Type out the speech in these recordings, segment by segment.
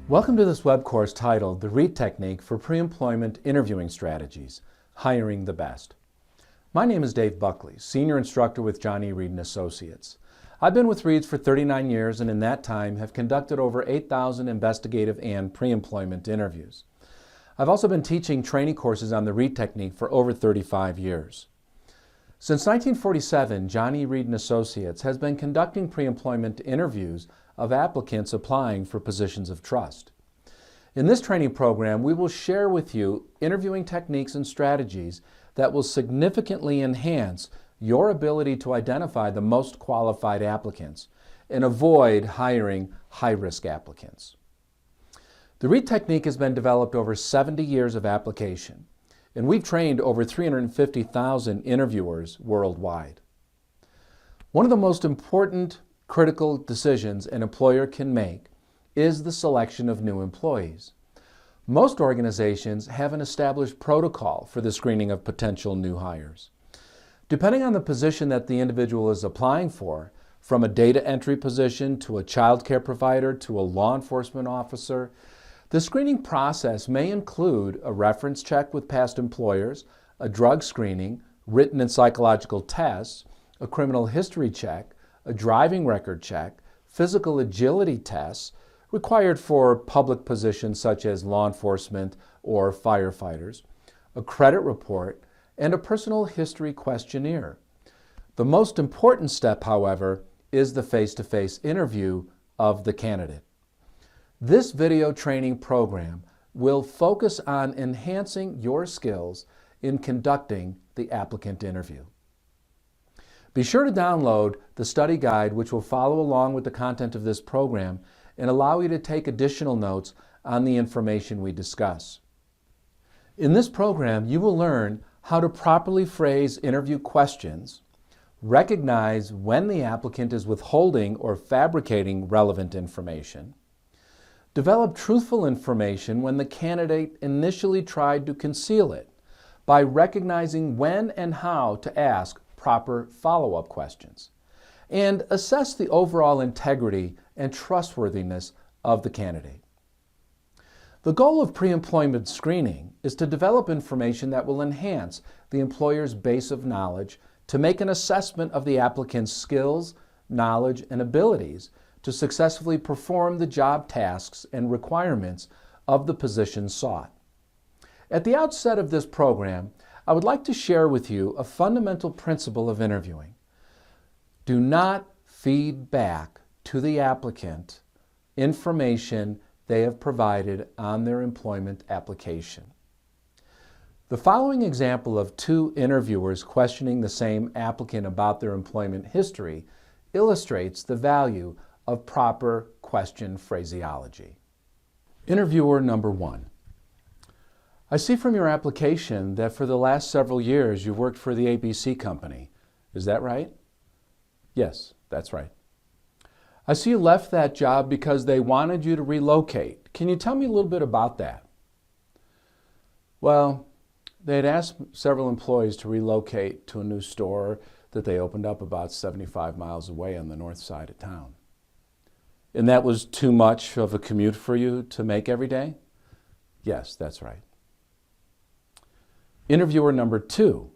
Welcome to this web course titled The READ Technique for Pre-Employment Interviewing Strategies, Hiring the Best. My name is Dave Buckley, Senior Instructor with John E. Reed & Associates. I've been with Reed's for 39 years and in that time have conducted over 8,000 investigative and pre-employment interviews. I've also been teaching training courses on the READ Technique for over 35 years. Since 1947, John E. Reed & Associates has been conducting pre-employment interviews of applicants applying for positions of trust. In this training program, we will share with you interviewing techniques and strategies that will significantly enhance your ability to identify the most qualified applicants and avoid hiring high-risk applicants. The READ technique has been developed over 70 years of application, and we've trained over 350,000 interviewers worldwide. One of the most important critical decisions an employer can make is the selection of new employees. Most organizations have an established protocol for the screening of potential new hires. Depending on the position that the individual is applying for, from a data entry position to a child care provider to a law enforcement officer, the screening process may include a reference check with past employers, a drug screening, written and psychological tests, a criminal history check, a driving record check, physical agility tests required for public positions such as law enforcement or firefighters, a credit report, and a personal history questionnaire. The most important step, however, is the face-to-face interview of the candidate. This video training program will focus on enhancing your skills in conducting the applicant interview. Be sure to download the study guide which will follow along with the content of this program and allow you to take additional notes on the information we discuss. In this program, you will learn how to properly phrase interview questions, recognize when the applicant is withholding or fabricating relevant information, develop truthful information when the candidate initially tried to conceal it by recognizing when and how to ask proper follow-up questions, and assess the overall integrity and trustworthiness of the candidate. The goal of pre-employment screening is to develop information that will enhance the employer's base of knowledge to make an assessment of the applicant's skills, knowledge, and abilities to successfully perform the job tasks and requirements of the position sought. At the outset of this program, I would like to share with you a fundamental principle of interviewing. Do not feed back to the applicant information they have provided on their employment application. The following example of two interviewers questioning the same applicant about their employment history illustrates the value of proper question phraseology. Interviewer number one. I see from your application that for the last several years you've worked for the ABC company. Is that right? Yes, that's right. I see you left that job because they wanted you to relocate. Can you tell me a little bit about that? Well, they had asked several employees to relocate to a new store that they opened up about 75 miles away on the north side of town. And that was too much of a commute for you to make every day? Yes, that's right. Interviewer number two.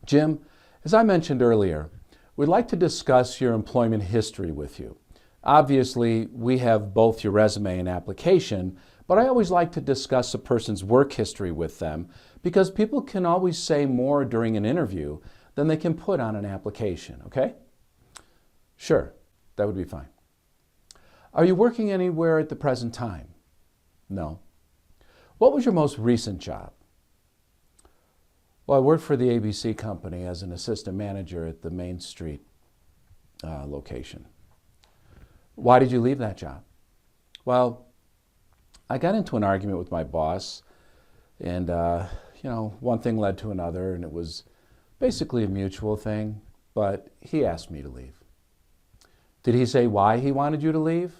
Jim, as I mentioned earlier, we'd like to discuss your employment history with you. Obviously, we have both your resume and application, but I always like to discuss a person's work history with them because people can always say more during an interview than they can put on an application, okay? Sure, that would be fine. Are you working anywhere at the present time? No. What was your most recent job? Well, I worked for the ABC company as an assistant manager at the Main Street location. Why did you leave that job? Well, I got into an argument with my boss and, one thing led to another and it was basically a mutual thing, but he asked me to leave. Did he say why he wanted you to leave?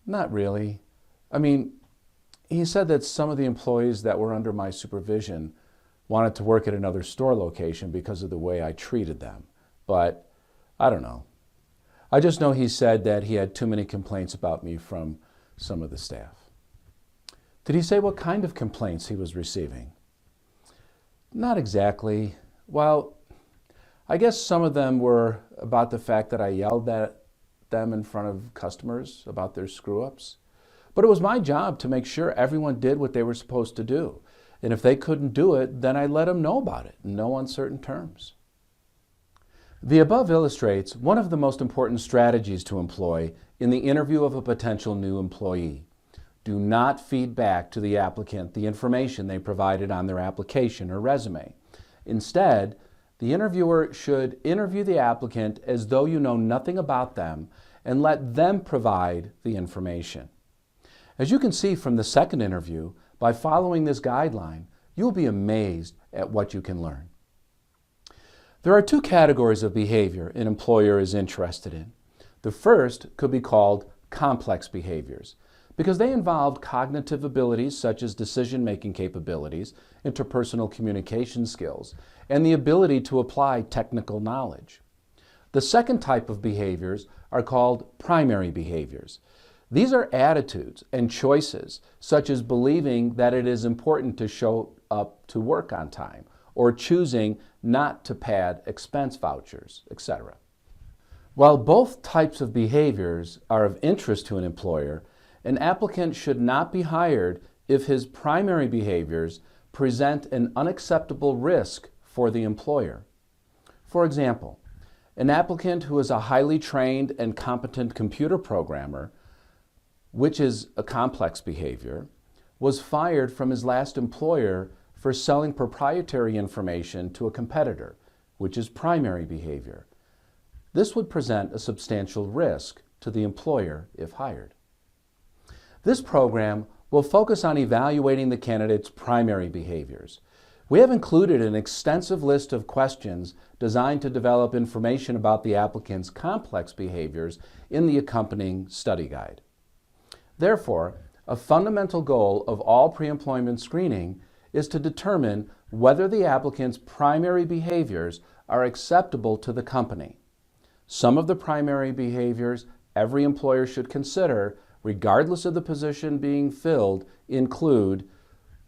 Not really. I mean, he said that some of the employees that were under my supervision wanted to work at another store location because of the way I treated them. But I don't know. I just know he said that he had too many complaints about me from some of the staff. Did he say what kind of complaints he was receiving? Not exactly. Well, I guess some of them were about the fact that I yelled at them in front of customers about their screw-ups. But it was my job to make sure everyone did what they were supposed to do. And if they couldn't do it, then I let them know about it in no uncertain terms. The above illustrates one of the most important strategies to employ in the interview of a potential new employee. Do not feed back to the applicant the information they provided on their application or resume. Instead, the interviewer should interview the applicant as though you know nothing about them and let them provide the information. As you can see from the second interview, by following this guideline, you'll be amazed at what you can learn. There are two categories of behavior an employer is interested in. The first could be called complex behaviors because they involve cognitive abilities such as decision-making capabilities, interpersonal communication skills, and the ability to apply technical knowledge. The second type of behaviors are called primary behaviors. These are attitudes and choices, such as believing that it is important to show up to work on time, or choosing not to pad expense vouchers, etc. While both types of behaviors are of interest to an employer, an applicant should not be hired if his primary behaviors present an unacceptable risk for the employer. For example, an applicant who is a highly trained and competent computer programmer, which is a complex behavior, was fired from his last employer for selling proprietary information to a competitor, which is primary behavior. This would present a substantial risk to the employer if hired. This program will focus on evaluating the candidate's primary behaviors. We have included an extensive list of questions designed to develop information about the applicant's complex behaviors in the accompanying study guide. Therefore, a fundamental goal of all pre-employment screening is to determine whether the applicant's primary behaviors are acceptable to the company. Some of the primary behaviors every employer should consider, regardless of the position being filled, include: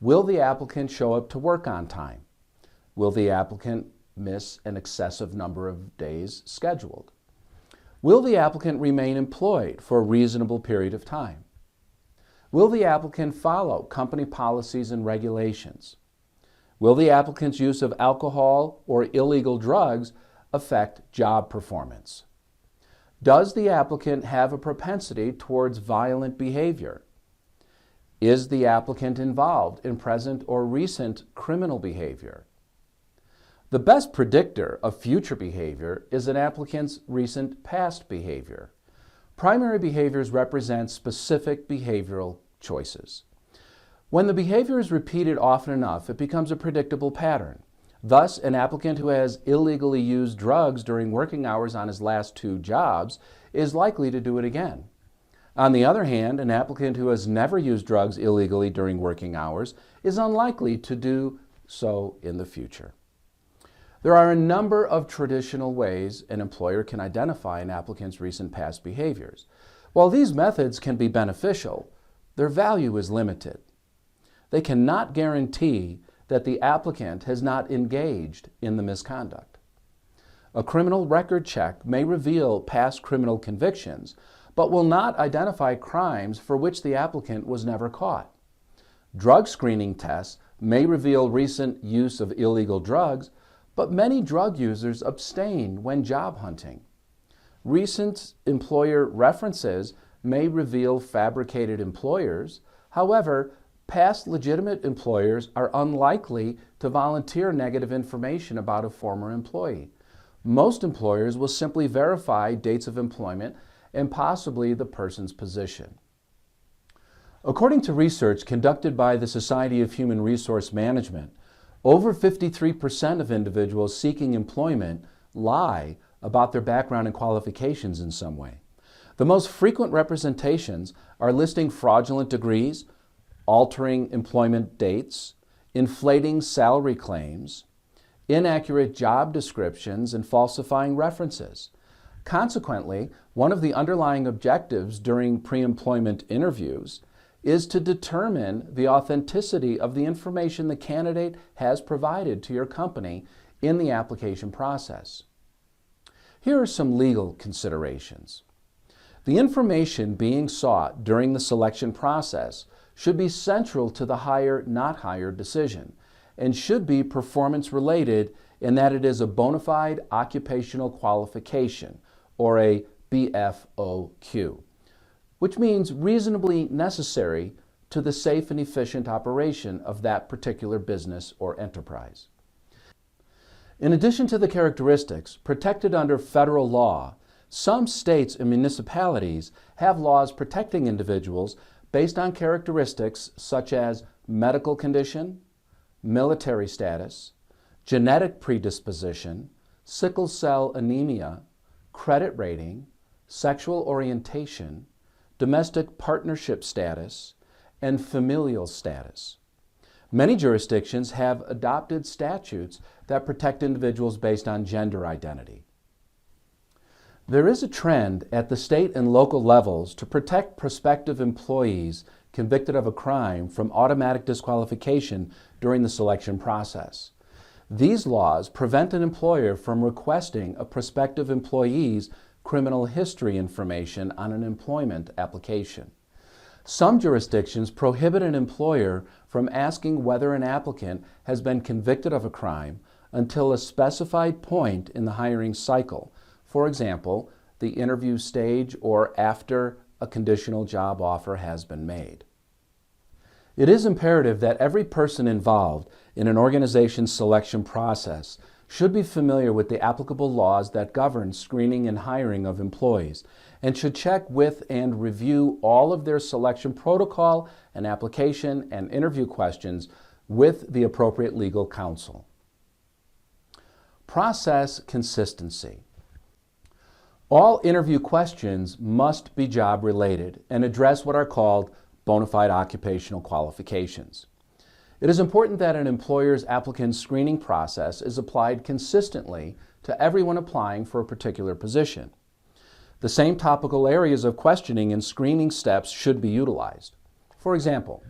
will the applicant show up to work on time? Will the applicant miss an excessive number of days scheduled? Will the applicant remain employed for a reasonable period of time? Will the applicant follow company policies and regulations? Will the applicant's use of alcohol or illegal drugs affect job performance? Does the applicant have a propensity towards violent behavior? Is the applicant involved in present or recent criminal behavior? The best predictor of future behavior is an applicant's recent past behavior. Primary behaviors represent specific behavioral choices. When the behavior is repeated often enough, it becomes a predictable pattern. Thus, an applicant who has illegally used drugs during working hours on his last 2 jobs is likely to do it again. On the other hand, an applicant who has never used drugs illegally during working hours is unlikely to do so in the future. There are a number of traditional ways an employer can identify an applicant's recent past behaviors. While these methods can be beneficial, their value is limited. They cannot guarantee that the applicant has not engaged in the misconduct. A criminal record check may reveal past criminal convictions, but will not identify crimes for which the applicant was never caught. Drug screening tests may reveal recent use of illegal drugs, but many drug users abstain when job hunting. Recent employer references may reveal fabricated employers. However, past legitimate employers are unlikely to volunteer negative information about a former employee. Most employers will simply verify dates of employment and possibly the person's position. According to research conducted by the Society of Human Resource Management, over 53% of individuals seeking employment lie about their background and qualifications in some way. The most frequent representations are listing fraudulent degrees, altering employment dates, inflating salary claims, inaccurate job descriptions, and falsifying references. Consequently, one of the underlying objectives during pre-employment interviews is to determine the authenticity of the information the candidate has provided to your company in the application process. Here are some legal considerations. The information being sought during the selection process should be central to the hire, not hire decision, and should be performance related in that it is a bona fide occupational qualification, or a BFOQ, which means reasonably necessary to the safe and efficient operation of that particular business or enterprise. In addition to the characteristics protected under federal law, some states and municipalities have laws protecting individuals based on characteristics such as medical condition, military status, genetic predisposition, sickle cell anemia, credit rating, sexual orientation, domestic partnership status, and familial status. Many jurisdictions have adopted statutes that protect individuals based on gender identity. There is a trend at the state and local levels to protect prospective employees convicted of a crime from automatic disqualification during the selection process. These laws prevent an employer from requesting a prospective employee's criminal history information on an employment application. Some jurisdictions prohibit an employer from asking whether an applicant has been convicted of a crime until a specified point in the hiring cycle, for example, the interview stage or after a conditional job offer has been made. It is imperative that every person involved in an organization's selection process should be familiar with the applicable laws that govern screening and hiring of employees, and should check with and review all of their selection protocol and application and interview questions with the appropriate legal counsel. Process consistency. All interview questions must be job related and address what are called bona fide occupational qualifications. It is important that an employer's applicant screening process is applied consistently to everyone applying for a particular position. The same topical areas of questioning and screening steps should be utilized. For example,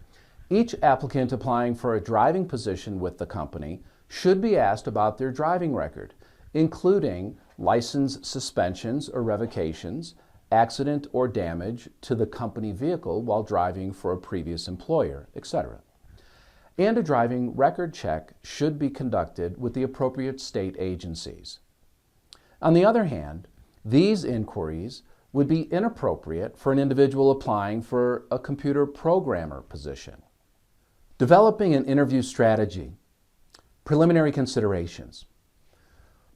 each applicant applying for a driving position with the company should be asked about their driving record, including license suspensions or revocations, accident or damage to the company vehicle while driving for a previous employer, etc. And a driving record check should be conducted with the appropriate state agencies. On the other hand, these inquiries would be inappropriate for an individual applying for a computer programmer position. Developing an interview strategy. Preliminary considerations.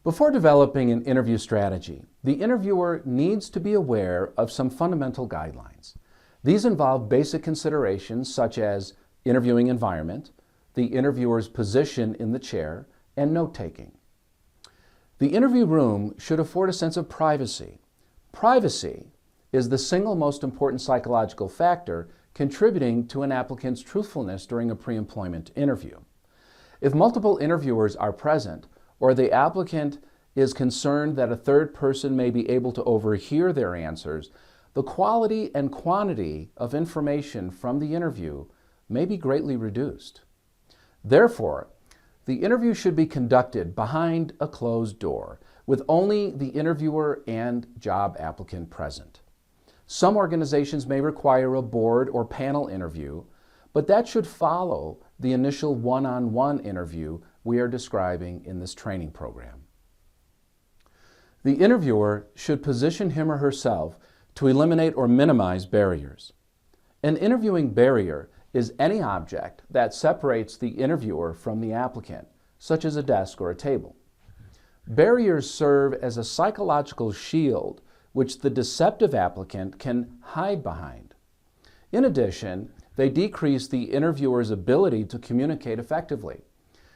Before developing an interview strategy, the interviewer needs to be aware of some fundamental guidelines. These involve basic considerations such as interviewing environment, the interviewer's position in the chair, and note-taking. The interview room should afford a sense of privacy. Privacy is the single most important psychological factor contributing to an applicant's truthfulness during a pre-employment interview. If multiple interviewers are present, or the applicant is concerned that a third person may be able to overhear their answers, the quality and quantity of information from the interview may be greatly reduced. Therefore, the interview should be conducted behind a closed door, with only the interviewer and job applicant present. Some organizations may require a board or panel interview, but that should follow the initial one-on-one interview we are describing in this training program. The interviewer should position him or herself to eliminate or minimize barriers. An interviewing barrier is any object that separates the interviewer from the applicant, such as a desk or a table. Barriers serve as a psychological shield which the deceptive applicant can hide behind. In addition, they decrease the interviewer's ability to communicate effectively.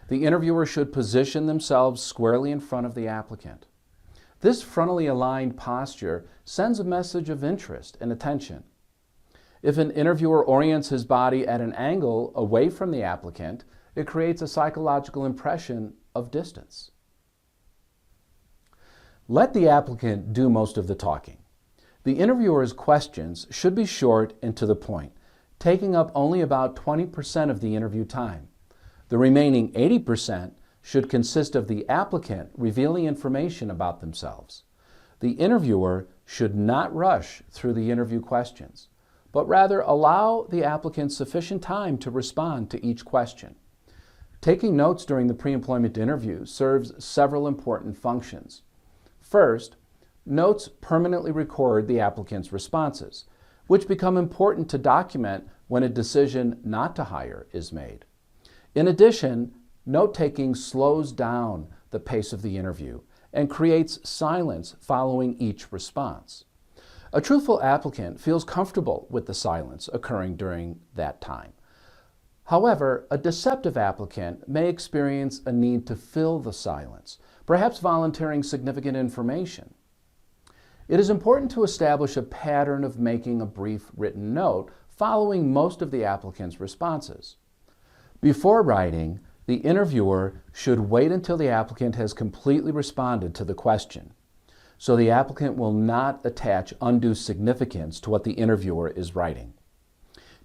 The interviewer should position themselves squarely in front of the applicant. This frontally aligned posture sends a message of interest and attention. If an interviewer orients his body at an angle away from the applicant, it creates a psychological impression of distance. Let the applicant do most of the talking. The interviewer's questions should be short and to the point, taking up only about 20% of the interview time. The remaining 80% should consist of the applicant revealing information about themselves. The interviewer should not rush through the interview questions, but rather allow the applicant sufficient time to respond to each question. Taking notes during the pre-employment interview serves several important functions. First, notes permanently record the applicant's responses, which become important to document when a decision not to hire is made. In addition, note-taking slows down the pace of the interview and creates silence following each response. A truthful applicant feels comfortable with the silence occurring during that time. However, a deceptive applicant may experience a need to fill the silence, perhaps volunteering significant information. It is important to establish a pattern of making a brief written note following most of the applicant's responses. Before writing, the interviewer should wait until the applicant has completely responded to the question, so the applicant will not attach undue significance to what the interviewer is writing.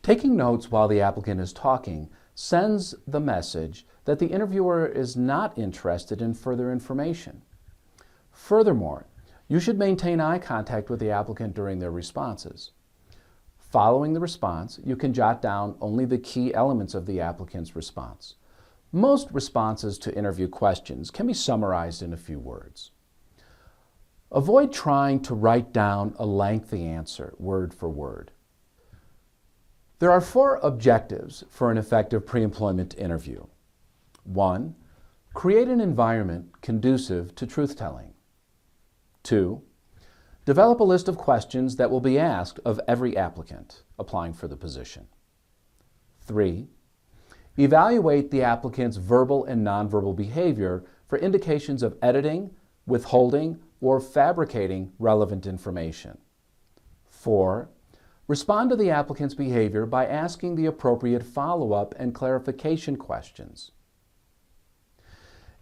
Taking notes while the applicant is talking sends the message that the interviewer is not interested in further information. Furthermore, you should maintain eye contact with the applicant during their responses. Following the response, you can jot down only the key elements of the applicant's response. Most responses to interview questions can be summarized in a few words. Avoid trying to write down a lengthy answer, word for word. There are 4 objectives for an effective pre-employment interview. 1. Create an environment conducive to truth-telling. 2. Develop a list of questions that will be asked of every applicant applying for the position. 3. Evaluate the applicant's verbal and nonverbal behavior for indications of editing, withholding, or fabricating relevant information. 4. Respond to the applicant's behavior by asking the appropriate follow-up and clarification questions.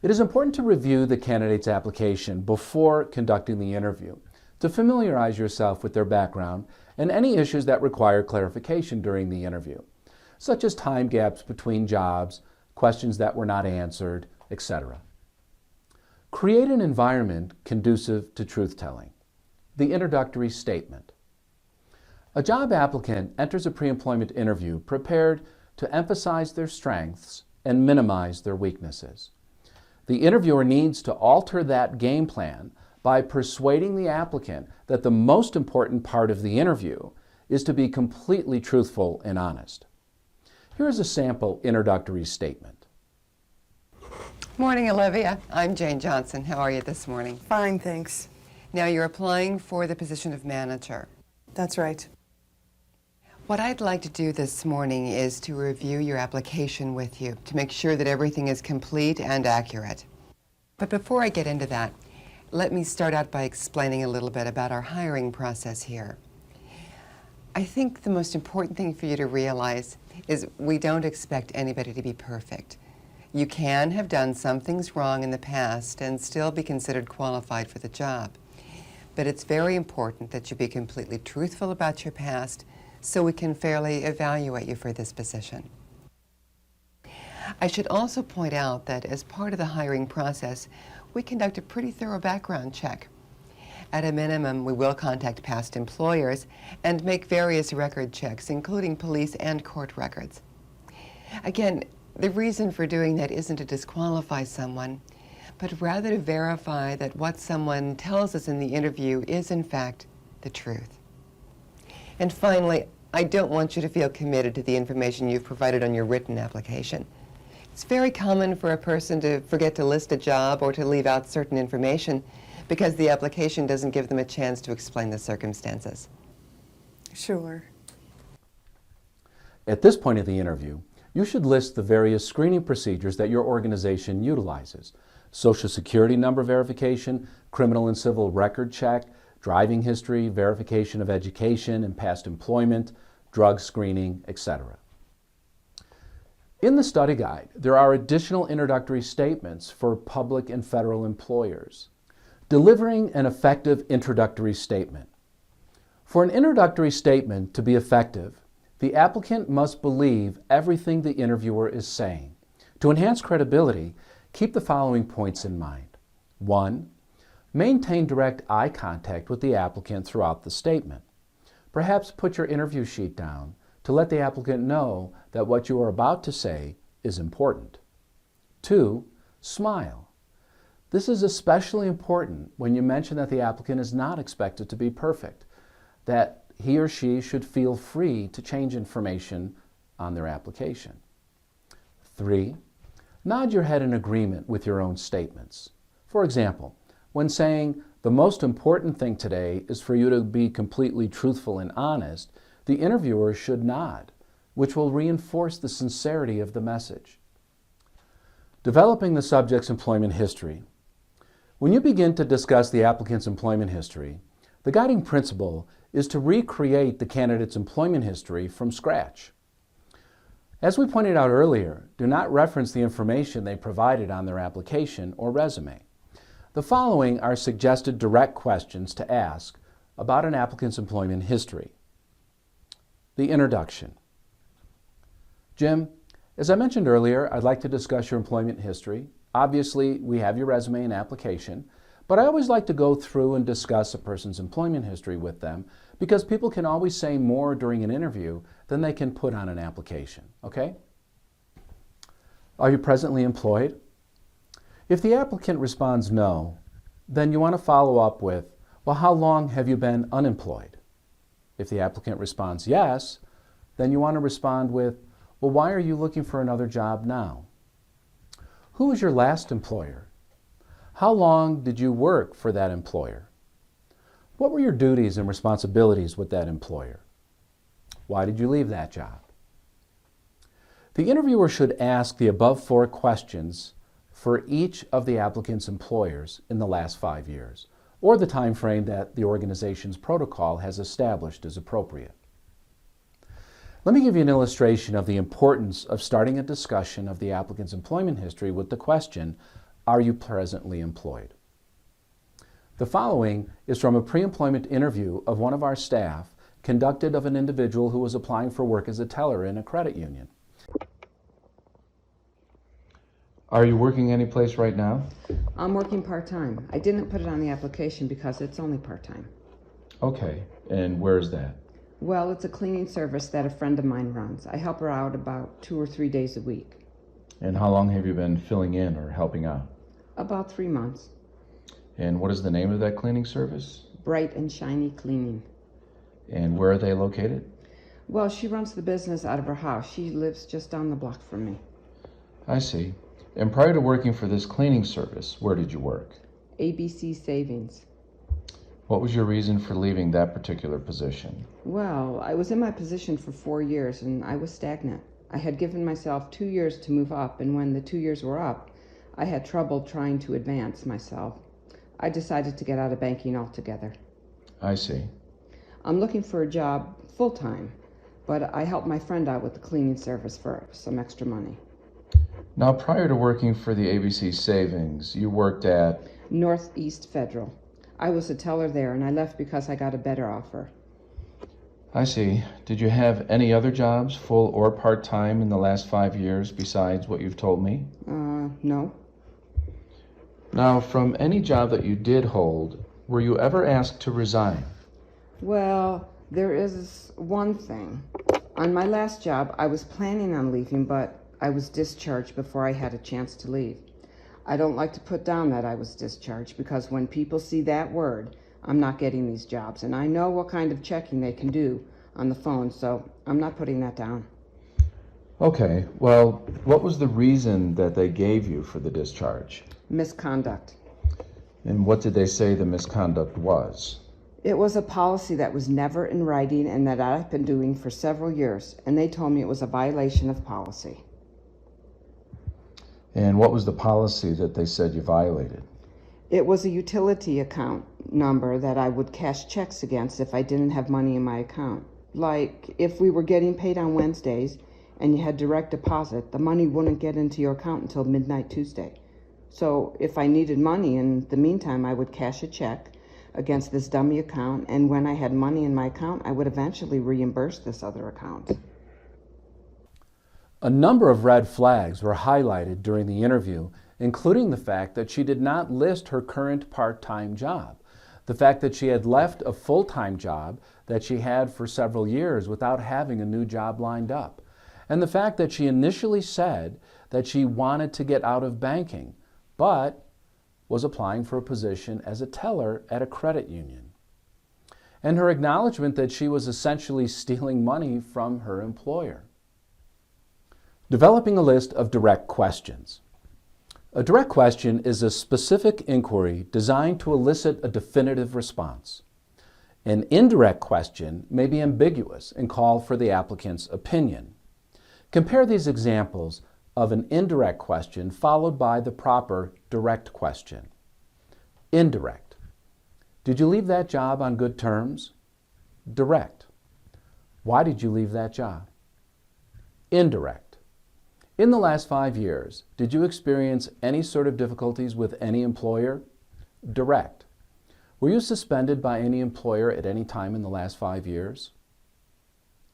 It is important to review the candidate's application before conducting the interview to familiarize yourself with their background and any issues that require clarification during the interview, such as time gaps between jobs, questions that were not answered, etc. Create an environment conducive to truth-telling. The introductory statement. A job applicant enters a pre-employment interview prepared to emphasize their strengths and minimize their weaknesses. The interviewer needs to alter that game plan by persuading the applicant that the most important part of the interview is to be completely truthful and honest. Here is a sample introductory statement. Morning, Olivia. I'm Jane Johnson. How are you this morning? Fine, thanks. Now, you're applying for the position of manager. That's right. What I'd like to do this morning is to review your application with you to make sure that everything is complete and accurate. But before I get into that, let me start out by explaining a little bit about our hiring process here. I think the most important thing for you to realize is we don't expect anybody to be perfect. You can have done some things wrong in the past and still be considered qualified for the job. But it's very important that you be completely truthful about your past so we can fairly evaluate you for this position. I should also point out that as part of the hiring process, we conduct a pretty thorough background check. At a minimum, we will contact past employers and make various record checks, including police and court records. Again, the reason for doing that isn't to disqualify someone, but rather to verify that what someone tells us in the interview is, in fact, the truth. And finally, I don't want you to feel committed to the information you've provided on your written application. It's very common for a person to forget to list a job or to leave out certain information because the application doesn't give them a chance to explain the circumstances. Sure. At this point of the interview, you should list the various screening procedures that your organization utilizes: Social Security number verification, criminal and civil record check, driving history, verification of education and past employment, drug screening, etc. In the study guide, there are additional introductory statements for public and federal employers. Delivering an effective introductory statement. For an introductory statement to be effective, the applicant must believe everything the interviewer is saying. To enhance credibility, keep the following points in mind. 1. Maintain direct eye contact with the applicant throughout the statement. Perhaps put your interview sheet down to let the applicant know that what you are about to say is important. 2. Smile. This is especially important when you mention that the applicant is not expected to be perfect, that he or she should feel free to change information on their application. 3. Nod your head in agreement with your own statements. For example, when saying, "The most important thing today is for you to be completely truthful and honest," the interviewer should nod, which will reinforce the sincerity of the message. Developing the subject's employment history. When you begin to discuss the applicant's employment history, the guiding principle is to recreate the candidate's employment history from scratch. As we pointed out earlier, do not reference the information they provided on their application or resume. The following are suggested direct questions to ask about an applicant's employment history. The introduction. Jim, as I mentioned earlier, I'd like to discuss your employment history. Obviously, we have your resume and application, but I always like to go through and discuss a person's employment history with them because people can always say more during an interview than they can put on an application, okay? Are you presently employed? If the applicant responds no, then you want to follow up with, well, how long have you been unemployed? If the applicant responds yes, then you want to respond with, well, why are you looking for another job now? Who was your last employer? How long did you work for that employer? What were your duties and responsibilities with that employer? Why did you leave that job? The interviewer should ask the above 4 questions for each of the applicant's employers in the last 5 years, or the time frame that the organization's protocol has established is appropriate. Let me give you an illustration of the importance of starting a discussion of the applicant's employment history with the question, are you presently employed? The following is from a pre-employment interview of one of our staff conducted of an individual who was applying for work as a teller in a credit union. Are you working any place right now? I'm working part-time. I didn't put it on the application because it's only part-time. Okay, and where is that? Well, it's a cleaning service that a friend of mine runs. I help her out about 2 or 3 days a week. And how long have you been filling in or helping out? About 3 months. And what is the name of that cleaning service? Bright and Shiny Cleaning. And where are they located? Well, she runs the business out of her house. She lives just down the block from me. I see. And prior to working for this cleaning service, where did you work? ABC Savings. What was your reason for leaving that particular position? Well, I was in my position for 4 years and I was stagnant. I had given myself 2 years to move up, and when the 2 years were up, I had trouble trying to advance myself. I decided to get out of banking altogether. I see. I'm looking for a job full-time, but I helped my friend out with the cleaning service for some extra money. Now, prior to working for the ABC Savings, you worked at? Northeast Federal. I was a teller there, and I left because I got a better offer. I see. Did you have any other jobs, full or part-time, in the last 5 years besides what you've told me? No. Now, from any job that you did hold, were you ever asked to resign? Well, there is one thing. On my last job, I was planning on leaving, but I was discharged before I had a chance to leave. I don't like to put down that I was discharged because when people see that word, I'm not getting these jobs, and I know what kind of checking they can do on the phone, so I'm not putting that down. Okay, well, what was the reason that they gave you for the discharge? Misconduct. And what did they say the misconduct was? It was a policy that was never in writing and that I've been doing for several years, and they told me it was a violation of policy. And what was the policy that they said you violated? It was a utility account number that I would cash checks against if I didn't have money in my account. Like, if we were getting paid on Wednesdays and you had direct deposit, the money wouldn't get into your account until midnight Tuesday. So if I needed money in the meantime, I would cash a check against this dummy account, and when I had money in my account, I would eventually reimburse this other account. A number of red flags were highlighted during the interview, including the fact that she did not list her current part-time job, the fact that she had left a full-time job that she had for several years without having a new job lined up, and the fact that she initially said that she wanted to get out of banking, but was applying for a position as a teller at a credit union, and her acknowledgement that she was essentially stealing money from her employer. Developing a list of direct questions. A direct question is a specific inquiry designed to elicit a definitive response. An indirect question may be ambiguous and call for the applicant's opinion. Compare these examples of an indirect question followed by the proper direct question. Indirect. Did you leave that job on good terms? Direct. Why did you leave that job? Indirect. In the last 5 years, did you experience any sort of difficulties with any employer? Direct. Were you suspended by any employer at any time in the last 5 years?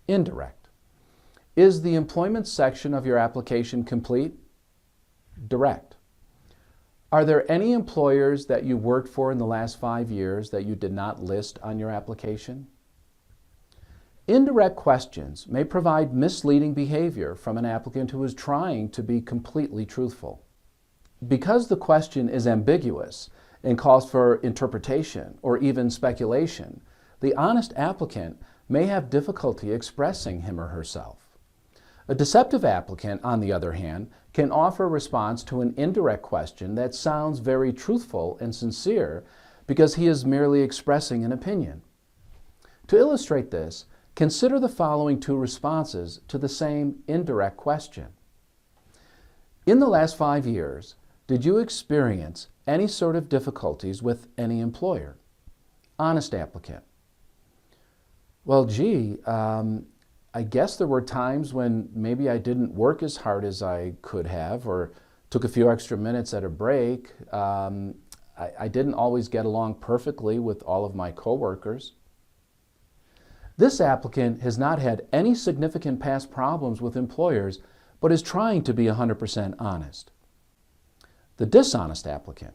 Indirect. Is the employment section of your application complete? Direct. Are there any employers that you worked for in the last 5 years that you did not list on your application? Indirect questions may provide misleading behavior from an applicant who is trying to be completely truthful. Because the question is ambiguous and calls for interpretation or even speculation, the honest applicant may have difficulty expressing him or herself. A deceptive applicant, on the other hand, can offer a response to an indirect question that sounds very truthful and sincere because he is merely expressing an opinion. To illustrate this, consider the following two responses to the same indirect question. In the last 5 years, did you experience any sort of difficulties with any employer? Honest applicant. Well, gee, I guess there were times when maybe I didn't work as hard as I could have or took a few extra minutes at a break. I didn't always get along perfectly with all of my coworkers. This applicant has not had any significant past problems with employers, but is trying to be 100% honest. The dishonest applicant.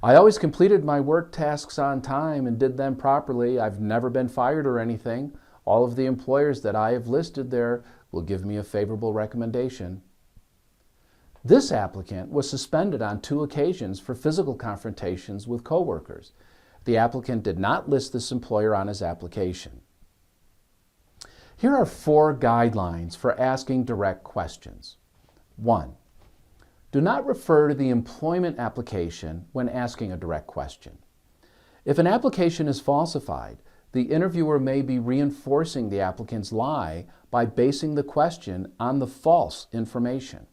I always completed my work tasks on time and did them properly. I've never been fired or anything. All of the employers that I have listed there will give me a favorable recommendation. This applicant was suspended on 2 occasions for physical confrontations with coworkers. The applicant did not list this employer on his application. Here are 4 guidelines for asking direct questions. 1. Do not refer to the employment application when asking a direct question. If an application is falsified, the interviewer may be reinforcing the applicant's lie by basing the question on the false information.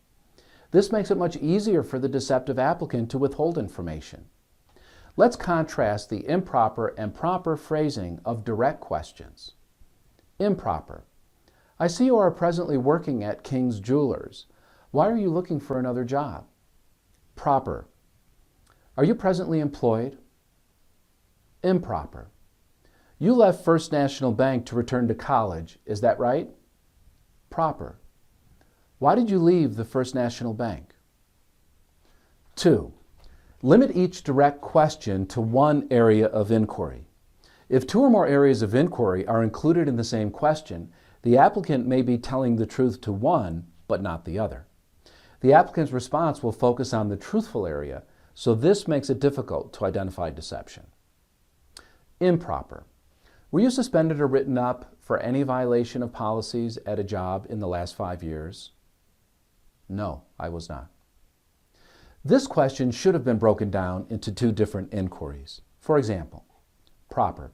This makes it much easier for the deceptive applicant to withhold information. Let's contrast the improper and proper phrasing of direct questions. Improper. I see you are presently working at King's Jewelers. Why are you looking for another job? Proper. Are you presently employed? Improper. You left First National Bank to return to college, is that right? Proper. Why did you leave the First National Bank? 2. Limit each direct question to one area of inquiry. If 2 or more areas of inquiry are included in the same question, the applicant may be telling the truth to one, but not the other. The applicant's response will focus on the truthful area, so this makes it difficult to identify deception. Improper. Were you suspended or written up for any violation of policies at a job in the last 5 years? No, I was not. This question should have been broken down into 2 different inquiries. For example, proper.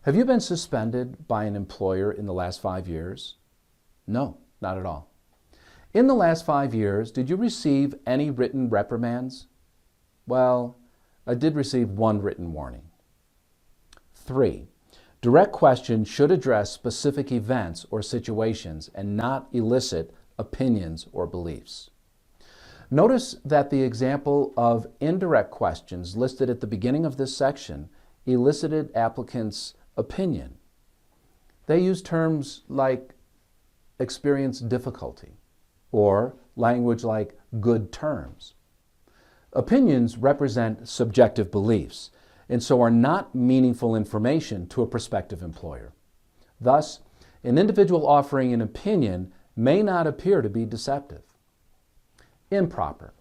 Have you been suspended by an employer in the last 5 years? No, not at all. In the last 5 years, did you receive any written reprimands? Well, I did receive 1 written warning. 3. Direct questions should address specific events or situations and not elicit opinions or beliefs. Notice that the example of indirect questions listed at the beginning of this section elicited applicants' opinion. They use terms like experience difficulty or language like good terms. Opinions represent subjective beliefs and so are not meaningful information to a prospective employer. Thus, an individual offering an opinion may not appear to be deceptive. Improper.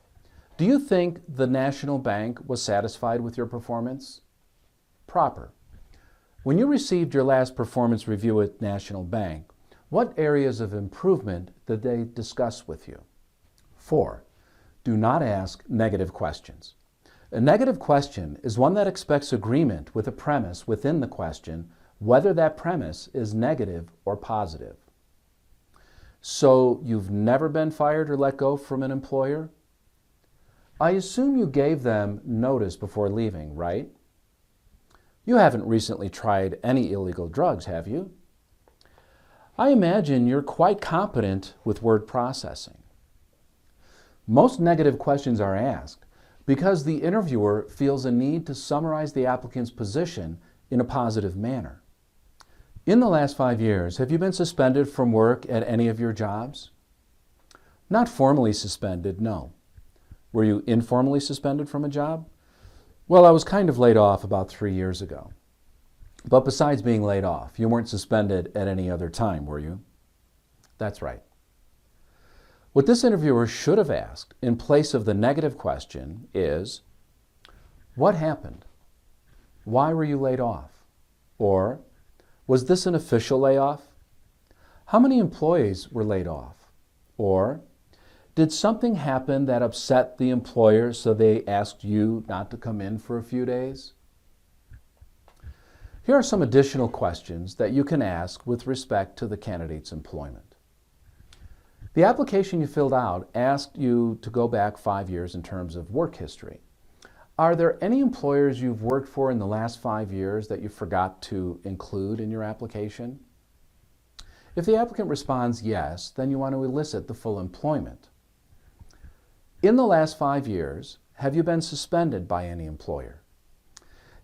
Do you think the National Bank was satisfied with your performance? Proper. When you received your last performance review at National Bank, what areas of improvement did they discuss with you? 4. Do not ask negative questions. A negative question is one that expects agreement with a premise within the question, whether that premise is negative or positive. So you've never been fired or let go from an employer? I assume you gave them notice before leaving, right? You haven't recently tried any illegal drugs, have you? I imagine you're quite competent with word processing. Most negative questions are asked because the interviewer feels a need to summarize the applicant's position in a positive manner. In the last 5 years, have you been suspended from work at any of your jobs? Not formally suspended, no. Were you informally suspended from a job? Well, I was kind of laid off about 3 years ago. But besides being laid off, you weren't suspended at any other time, were you? That's right. What this interviewer should have asked in place of the negative question is, what happened? Why were you laid off? Or, was this an official layoff? How many employees were laid off? Or, did something happen that upset the employer so they asked you not to come in for a few days? Here are some additional questions that you can ask with respect to the candidate's employment. The application you filled out asked you to go back 5 years in terms of work history. Are there any employers you've worked for in the last 5 years that you forgot to include in your application? If the applicant responds yes, then you want to elicit the full employment. In the last 5 years, have you been suspended by any employer?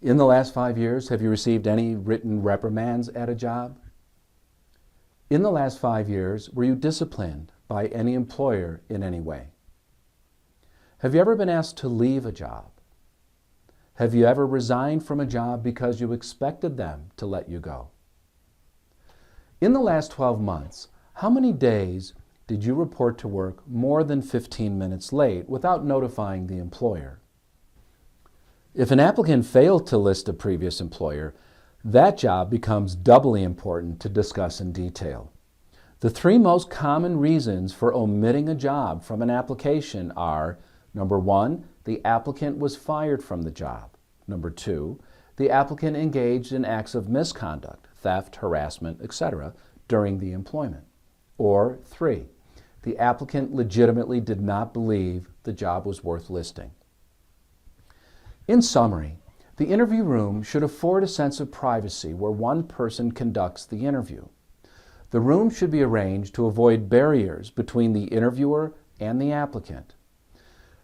In the last 5 years, have you received any written reprimands at a job? In the last 5 years, were you disciplined by any employer in any way? Have you ever been asked to leave a job? Have you ever resigned from a job because you expected them to let you go? In the last 12 months, how many days did you report to work more than 15 minutes late without notifying the employer? If an applicant failed to list a previous employer, that job becomes doubly important to discuss in detail. The 3 most common reasons for omitting a job from an application are, number 1, the applicant was fired from the job. Number 2, the applicant engaged in acts of misconduct, theft, harassment, etc., during the employment. Or 3, the applicant legitimately did not believe the job was worth listing. In summary, the interview room should afford a sense of privacy where one person conducts the interview. The room should be arranged to avoid barriers between the interviewer and the applicant.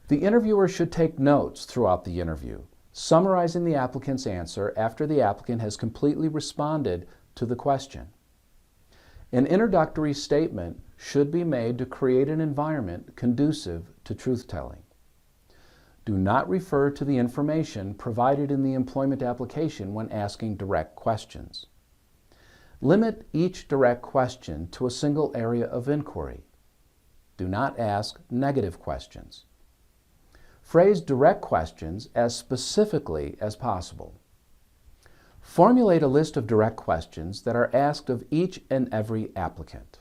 The interviewer should take notes throughout the interview, summarizing the applicant's answer after the applicant has completely responded to the question. An introductory statement should be made to create an environment conducive to truth-telling. Do not refer to the information provided in the employment application when asking direct questions. Limit each direct question to a single area of inquiry. Do not ask negative questions. Phrase direct questions as specifically as possible. Formulate a list of direct questions that are asked of each and every applicant.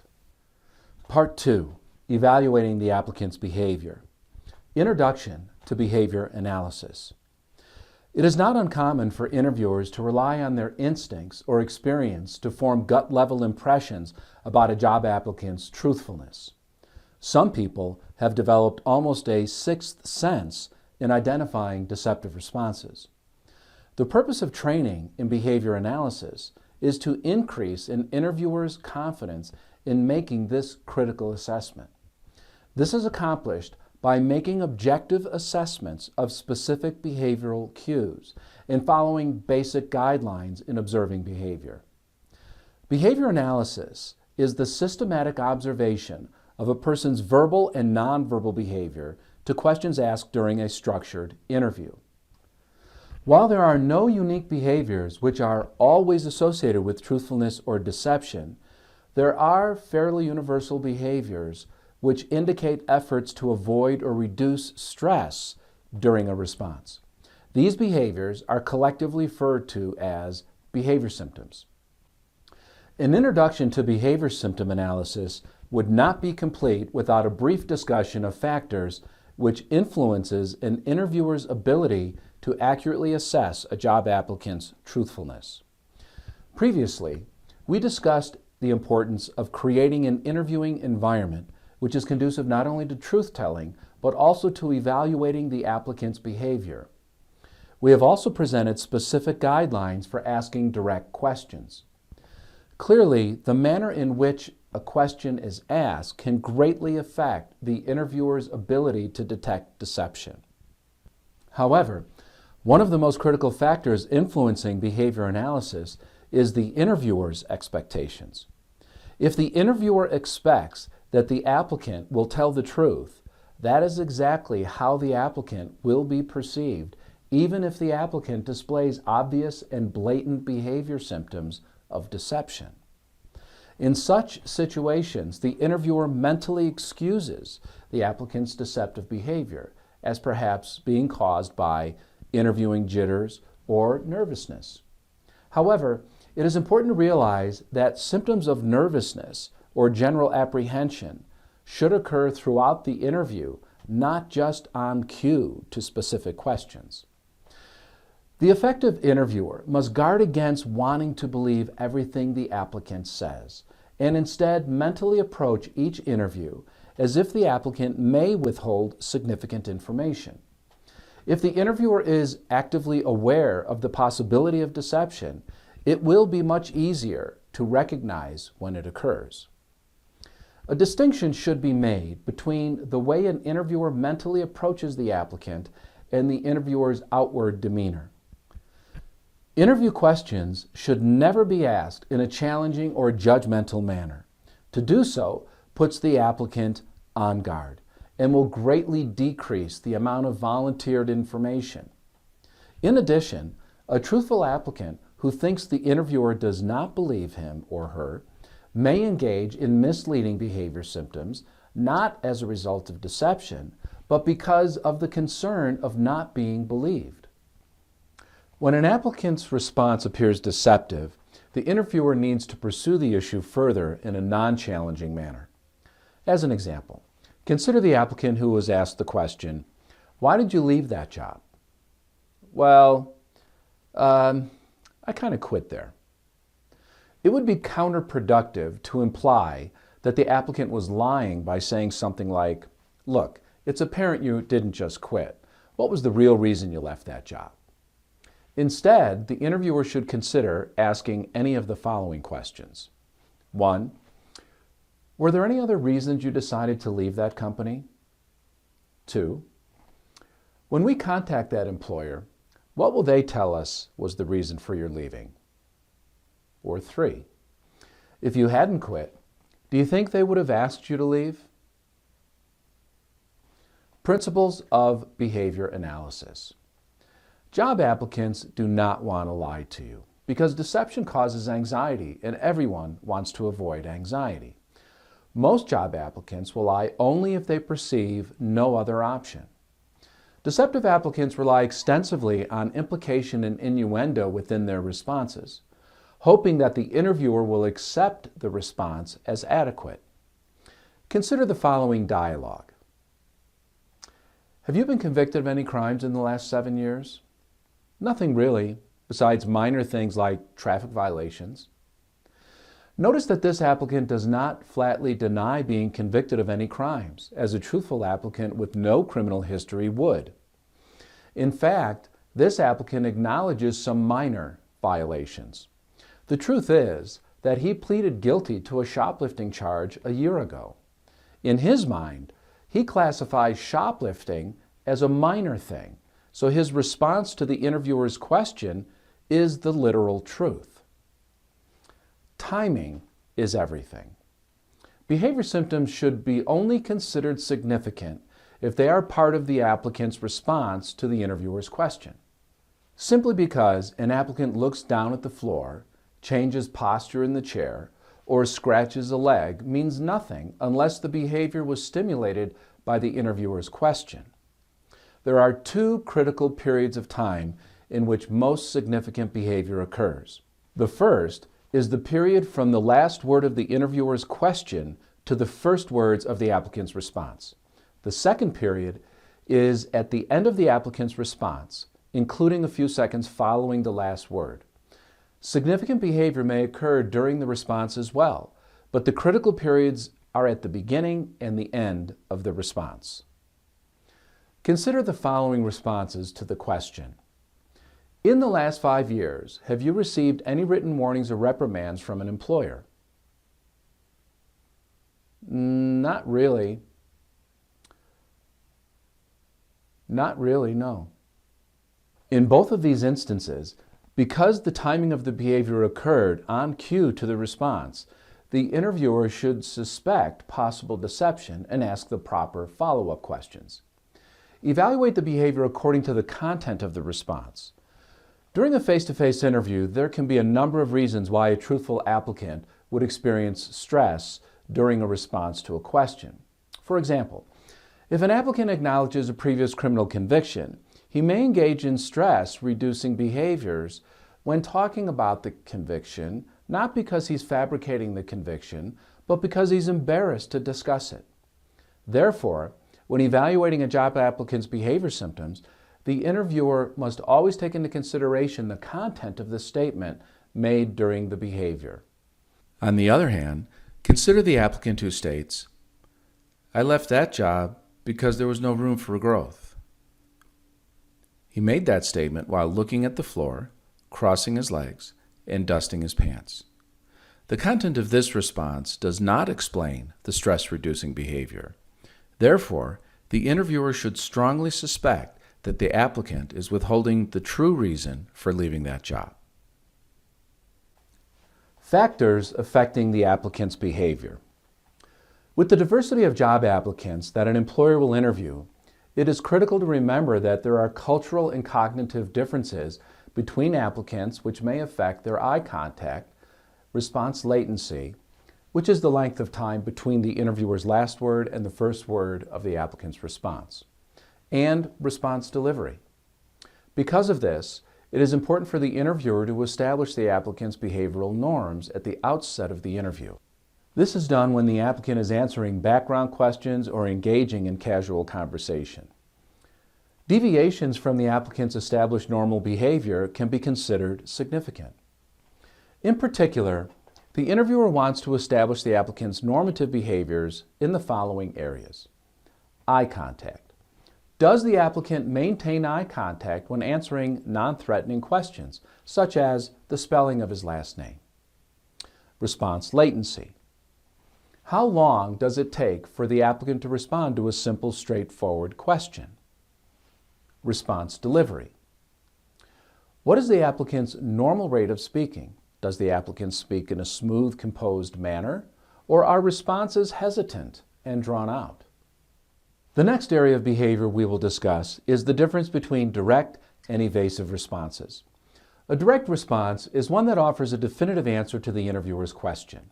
Part 2. Evaluating the applicant's behavior. Introduction to behavior analysis. It is not uncommon for interviewers to rely on their instincts or experience to form gut-level impressions about a job applicant's truthfulness. Some people have developed almost a sixth sense in identifying deceptive responses. The purpose of training in behavior analysis is to increase an interviewer's confidence in making this critical assessment. This is accomplished by making objective assessments of specific behavioral cues and following basic guidelines in observing behavior. Behavior analysis is the systematic observation of a person's verbal and nonverbal behavior to questions asked during a structured interview. While there are no unique behaviors which are always associated with truthfulness or deception, there are fairly universal behaviors which indicate efforts to avoid or reduce stress during a response. These behaviors are collectively referred to as behavior symptoms. An introduction to behavior symptom analysis would not be complete without a brief discussion of factors which influences an interviewer's ability to accurately assess a job applicant's truthfulness. Previously, we discussed the importance of creating an interviewing environment which is conducive not only to truth-telling, but also to evaluating the applicant's behavior. We have also presented specific guidelines for asking direct questions. Clearly, the manner in which a question is asked can greatly affect the interviewer's ability to detect deception. However, one of the most critical factors influencing behavior analysis is the interviewer's expectations. If the interviewer expects that the applicant will tell the truth, that is exactly how the applicant will be perceived, even if the applicant displays obvious and blatant behavior symptoms of deception. In such situations, the interviewer mentally excuses the applicant's deceptive behavior as perhaps being caused by interviewing jitters or nervousness. However, it is important to realize that symptoms of nervousness or general apprehension should occur throughout the interview, not just on cue to specific questions. The effective interviewer must guard against wanting to believe everything the applicant says, and instead mentally approach each interview as if the applicant may withhold significant information. If the interviewer is actively aware of the possibility of deception, it will be much easier to recognize when it occurs. A distinction should be made between the way an interviewer mentally approaches the applicant and the interviewer's outward demeanor. Interview questions should never be asked in a challenging or judgmental manner. To do so puts the applicant on guard and will greatly decrease the amount of volunteered information. In addition, a truthful applicant who thinks the interviewer does not believe him or her may engage in misleading behavior symptoms, not as a result of deception, but because of the concern of not being believed. When an applicant's response appears deceptive, the interviewer needs to pursue the issue further in a non-challenging manner. As an example, consider the applicant who was asked the question, "Why did you leave that job?" "Well, I kind of quit there." It would be counterproductive to imply that the applicant was lying by saying something like, "Look, it's apparent you didn't just quit. What was the real reason you left that job?" Instead, the interviewer should consider asking any of the following questions. 1. Were there any other reasons you decided to leave that company? 2. When we contact that employer, what will they tell us was the reason for your leaving? Or 3. If you hadn't quit, do you think they would have asked you to leave? Principles of behavior analysis. Job applicants do not want to lie to you because deception causes anxiety and everyone wants to avoid anxiety. Most job applicants will lie only if they perceive no other option. Deceptive applicants rely extensively on implication and innuendo within their responses, hoping that the interviewer will accept the response as adequate. Consider the following dialogue. Have you been convicted of any crimes in the last 7 years? Nothing really, besides minor things like traffic violations. Notice that this applicant does not flatly deny being convicted of any crimes, as a truthful applicant with no criminal history would. In fact, this applicant acknowledges some minor violations. The truth is that he pleaded guilty to a shoplifting charge a year ago. In his mind, He classifies shoplifting as a minor thing, so his response to the interviewer's question is the literal truth. Timing is everything. Behavior symptoms should be only considered significant if they are part of the applicant's response to the interviewer's question. Simply because an applicant looks down at the floor, changes posture in the chair, or scratches a leg means nothing unless the behavior was stimulated by the interviewer's question. There are two critical periods of time in which most significant behavior occurs. The first is the period from the last word of the interviewer's question to the first words of the applicant's response. The second period is at the end of the applicant's response, including a few seconds following the last word. Significant behavior may occur during the response as well, but the critical periods are at the beginning and the end of the response. Consider the following responses to the question. In the last 5 years, have you received any written warnings or reprimands from an employer? Not really. Not really, no. In both of these instances, because the timing of the behavior occurred on cue to the response, the interviewer should suspect possible deception and ask the proper follow-up questions. Evaluate the behavior according to the content of the response. During a face-to-face interview, there can be a number of reasons why a truthful applicant would experience stress during a response to a question. For example, if an applicant acknowledges a previous criminal conviction, he may engage in stress-reducing behaviors when talking about the conviction, not because he's fabricating the conviction, but because he's embarrassed to discuss it. Therefore, when evaluating a job applicant's behavior symptoms, the interviewer must always take into consideration the content of the statement made during the behavior. On the other hand, consider the applicant who states, "I left that job because there was no room for growth." He made that statement while looking at the floor, crossing his legs, and dusting his pants. The content of this response does not explain the stress-reducing behavior. Therefore, the interviewer should strongly suspect that the applicant is withholding the true reason for leaving that job. Factors affecting the applicant's behavior. With the diversity of job applicants that an employer will interview, it is critical to remember that there are cultural and cognitive differences between applicants which may affect their eye contact, response latency, which is the length of time between the interviewer's last word and the first word of the applicant's response, and response delivery. Because of this, it is important for the interviewer to establish the applicant's behavioral norms at the outset of the interview. This is done when the applicant is answering background questions or engaging in casual conversation. Deviations from the applicant's established normal behavior can be considered significant. In particular, the interviewer wants to establish the applicant's normative behaviors in the following areas. Eye contact. Does the applicant maintain eye contact when answering non-threatening questions, such as the spelling of his last name? Response latency. How long does it take for the applicant to respond to a simple, straightforward question? Response delivery. What is the applicant's normal rate of speaking? Does the applicant speak in a smooth, composed manner, or are responses hesitant and drawn out? The next area of behavior we will discuss is the difference between direct and evasive responses. A direct response is one that offers a definitive answer to the interviewer's question.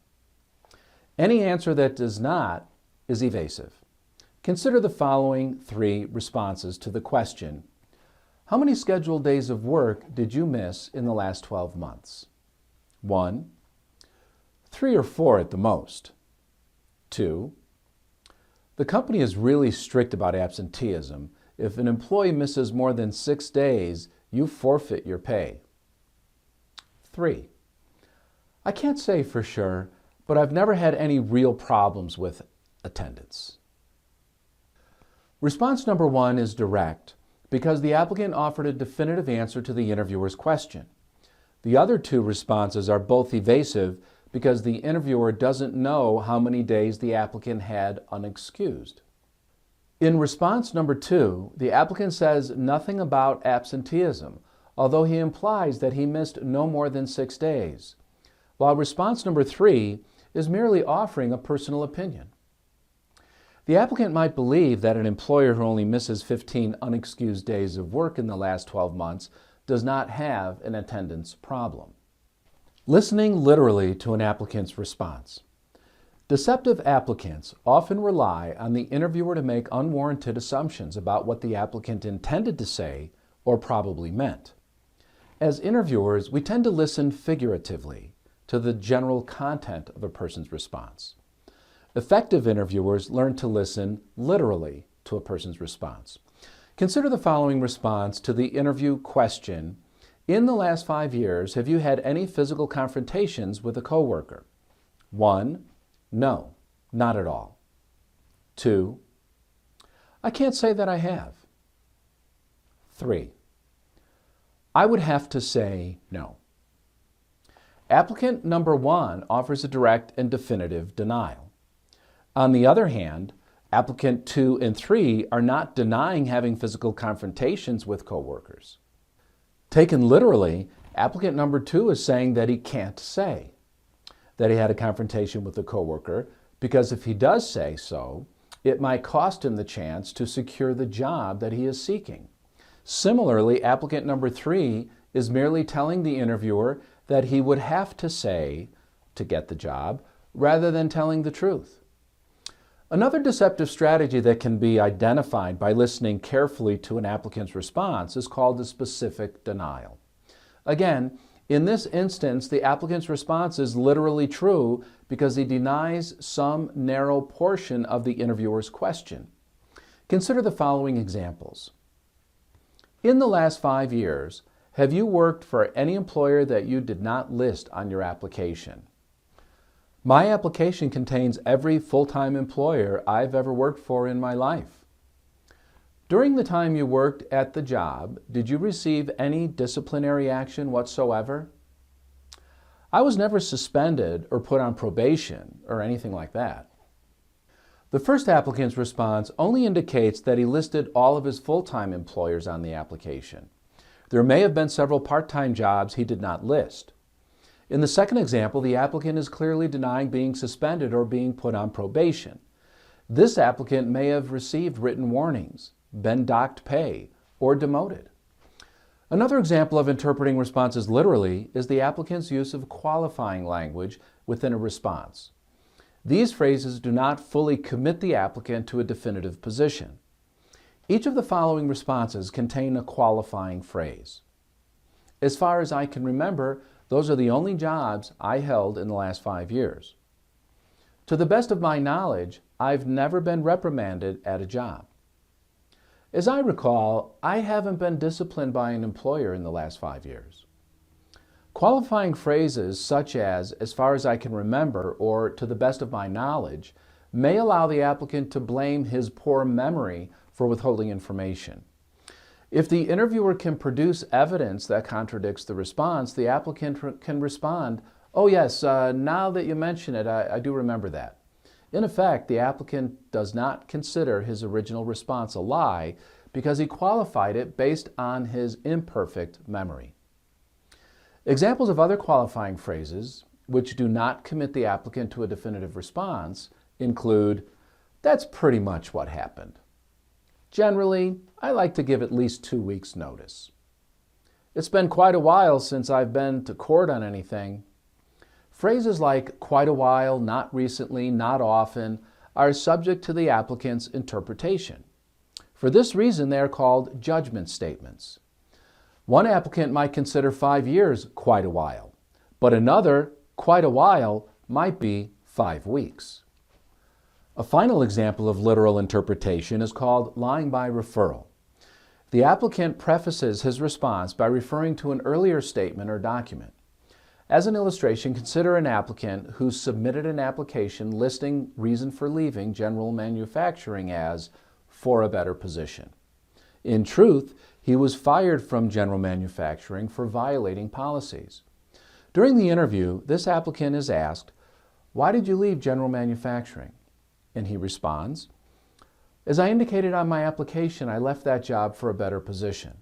Any answer that does not is evasive. Consider the following 3 responses to the question, how many scheduled days of work did you miss in the last 12 months? 1, 3 or 4 at the most. 2, the company is really strict about absenteeism. If an employee misses more than 6 days, you forfeit your pay. 3, I can't say for sure, but I've never had any real problems with attendance. Response number 1 is direct because the applicant offered a definitive answer to the interviewer's question. The other 2 responses are both evasive because the interviewer doesn't know how many days the applicant had unexcused. In response number 2, the applicant says nothing about absenteeism, although he implies that he missed no more than 6 days, while response number 3 is merely offering a personal opinion. The applicant might believe that an employer who only misses 15 unexcused days of work in the last 12 months does not have an attendance problem. Listening literally to an applicant's response. Deceptive applicants often rely on the interviewer to make unwarranted assumptions about what the applicant intended to say or probably meant. As interviewers, we tend to listen figuratively to the general content of a person's response. Effective interviewers learn to listen literally to a person's response. Consider the following response to the interview question: in the last 5 years, have you had any physical confrontations with a coworker? 1. No, not at all. 2. I can't say that I have. 3. I would have to say no. Applicant number 1 offers a direct and definitive denial. On the other hand, applicant 2 and 3 are not denying having physical confrontations with coworkers. Taken literally, applicant number 2 is saying that he can't say that he had a confrontation with a coworker, because if he does say so, it might cost him the chance to secure the job that he is seeking. Similarly, applicant number 3 is merely telling the interviewer that he would have to say to get the job, rather than telling the truth. Another deceptive strategy that can be identified by listening carefully to an applicant's response is called a specific denial. Again, in this instance, the applicant's response is literally true because he denies some narrow portion of the interviewer's question. Consider the following examples. In the last 5 years, have you worked for any employer that you did not list on your application? My application contains every full-time employer I've ever worked for in my life. During the time you worked at the job, did you receive any disciplinary action whatsoever? I was never suspended or put on probation or anything like that. The first applicant's response only indicates that he listed all of his full-time employers on the application. There may have been several part-time jobs he did not list. In the second example, the applicant is clearly denying being suspended or being put on probation. This applicant may have received written warnings, been docked pay, or demoted. Another example of interpreting responses literally is the applicant's use of qualifying language within a response. These phrases do not fully commit the applicant to a definitive position. Each of the following responses contain a qualifying phrase. As far as I can remember, those are the only jobs I held in the last 5 years. To the best of my knowledge, I've never been reprimanded at a job. As I recall, I haven't been disciplined by an employer in the last 5 years. Qualifying phrases such as far as I can remember, or to the best of my knowledge, may allow the applicant to blame his poor memory for withholding information. If the interviewer can produce evidence that contradicts the response, the applicant can respond, "Oh yes, now that you mention it, I do remember that." In effect, the applicant does not consider his original response a lie because he qualified it based on his imperfect memory. Examples of other qualifying phrases which do not commit the applicant to a definitive response include, "That's pretty much what happened." "Generally, I like to give at least 2 weeks' notice." "It's been quite a while since I've been to court on anything." Phrases like "quite a while," "not recently," "not often" are subject to the applicant's interpretation. For this reason, they are called judgment statements. One applicant might consider 5 years quite a while, but another quite a while might be 5 weeks. A final example of literal interpretation is called lying by referral. The applicant prefaces his response by referring to an earlier statement or document. As an illustration, consider an applicant who submitted an application listing reason for leaving general manufacturing as "for a better position." In truth, he was fired from general manufacturing for violating policies. During the interview, this applicant is asked, "Why did you leave general manufacturing?" And he responds, As I indicated on my application, I left that job for a better position.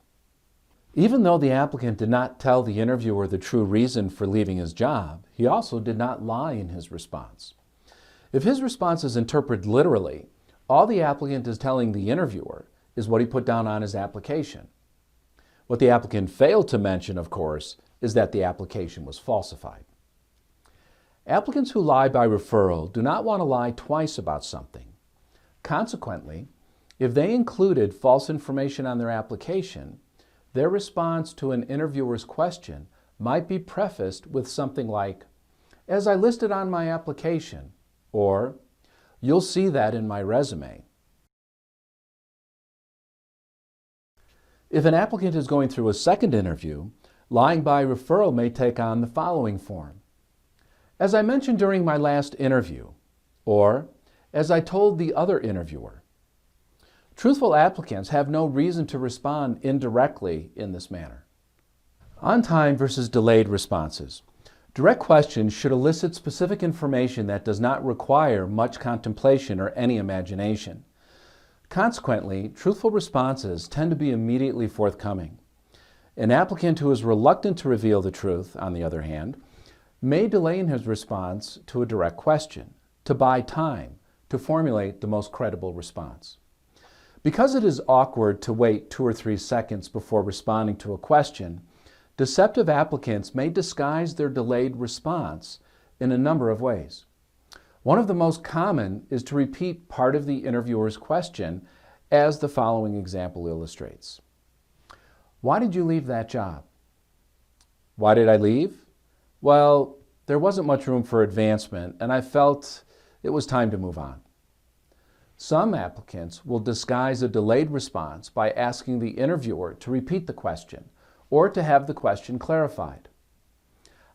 Even though the applicant did not tell the interviewer the true reason for leaving his job, he also did not lie in his response. If his response is interpreted literally, all the applicant is telling the interviewer is what he put down on his application. What the applicant failed to mention, of course, is that the application was falsified. Applicants who lie by referral do not want to lie twice about something. Consequently, if they included false information on their application, their response to an interviewer's question might be prefaced with something like, "As I listed on my application," or "You'll see that in my resume." If an applicant is going through a second interview, lying by referral may take on the following form: "As I mentioned during my last interview," or "As I told the other interviewer." Truthful applicants have no reason to respond indirectly in this manner. On-time versus delayed responses. Direct questions should elicit specific information that does not require much contemplation or any imagination. Consequently, truthful responses tend to be immediately forthcoming. An applicant who is reluctant to reveal the truth, on the other hand, may delay in his response to a direct question, to buy time, to formulate the most credible response. Because it is awkward to wait 2 or 3 seconds before responding to a question, deceptive applicants may disguise their delayed response in a number of ways. One of the most common is to repeat part of the interviewer's question, as the following example illustrates. "Why did you leave that job?" "Why did I leave? Well, there wasn't much room for advancement, and I felt it was time to move on." Some applicants will disguise a delayed response by asking the interviewer to repeat the question or to have the question clarified.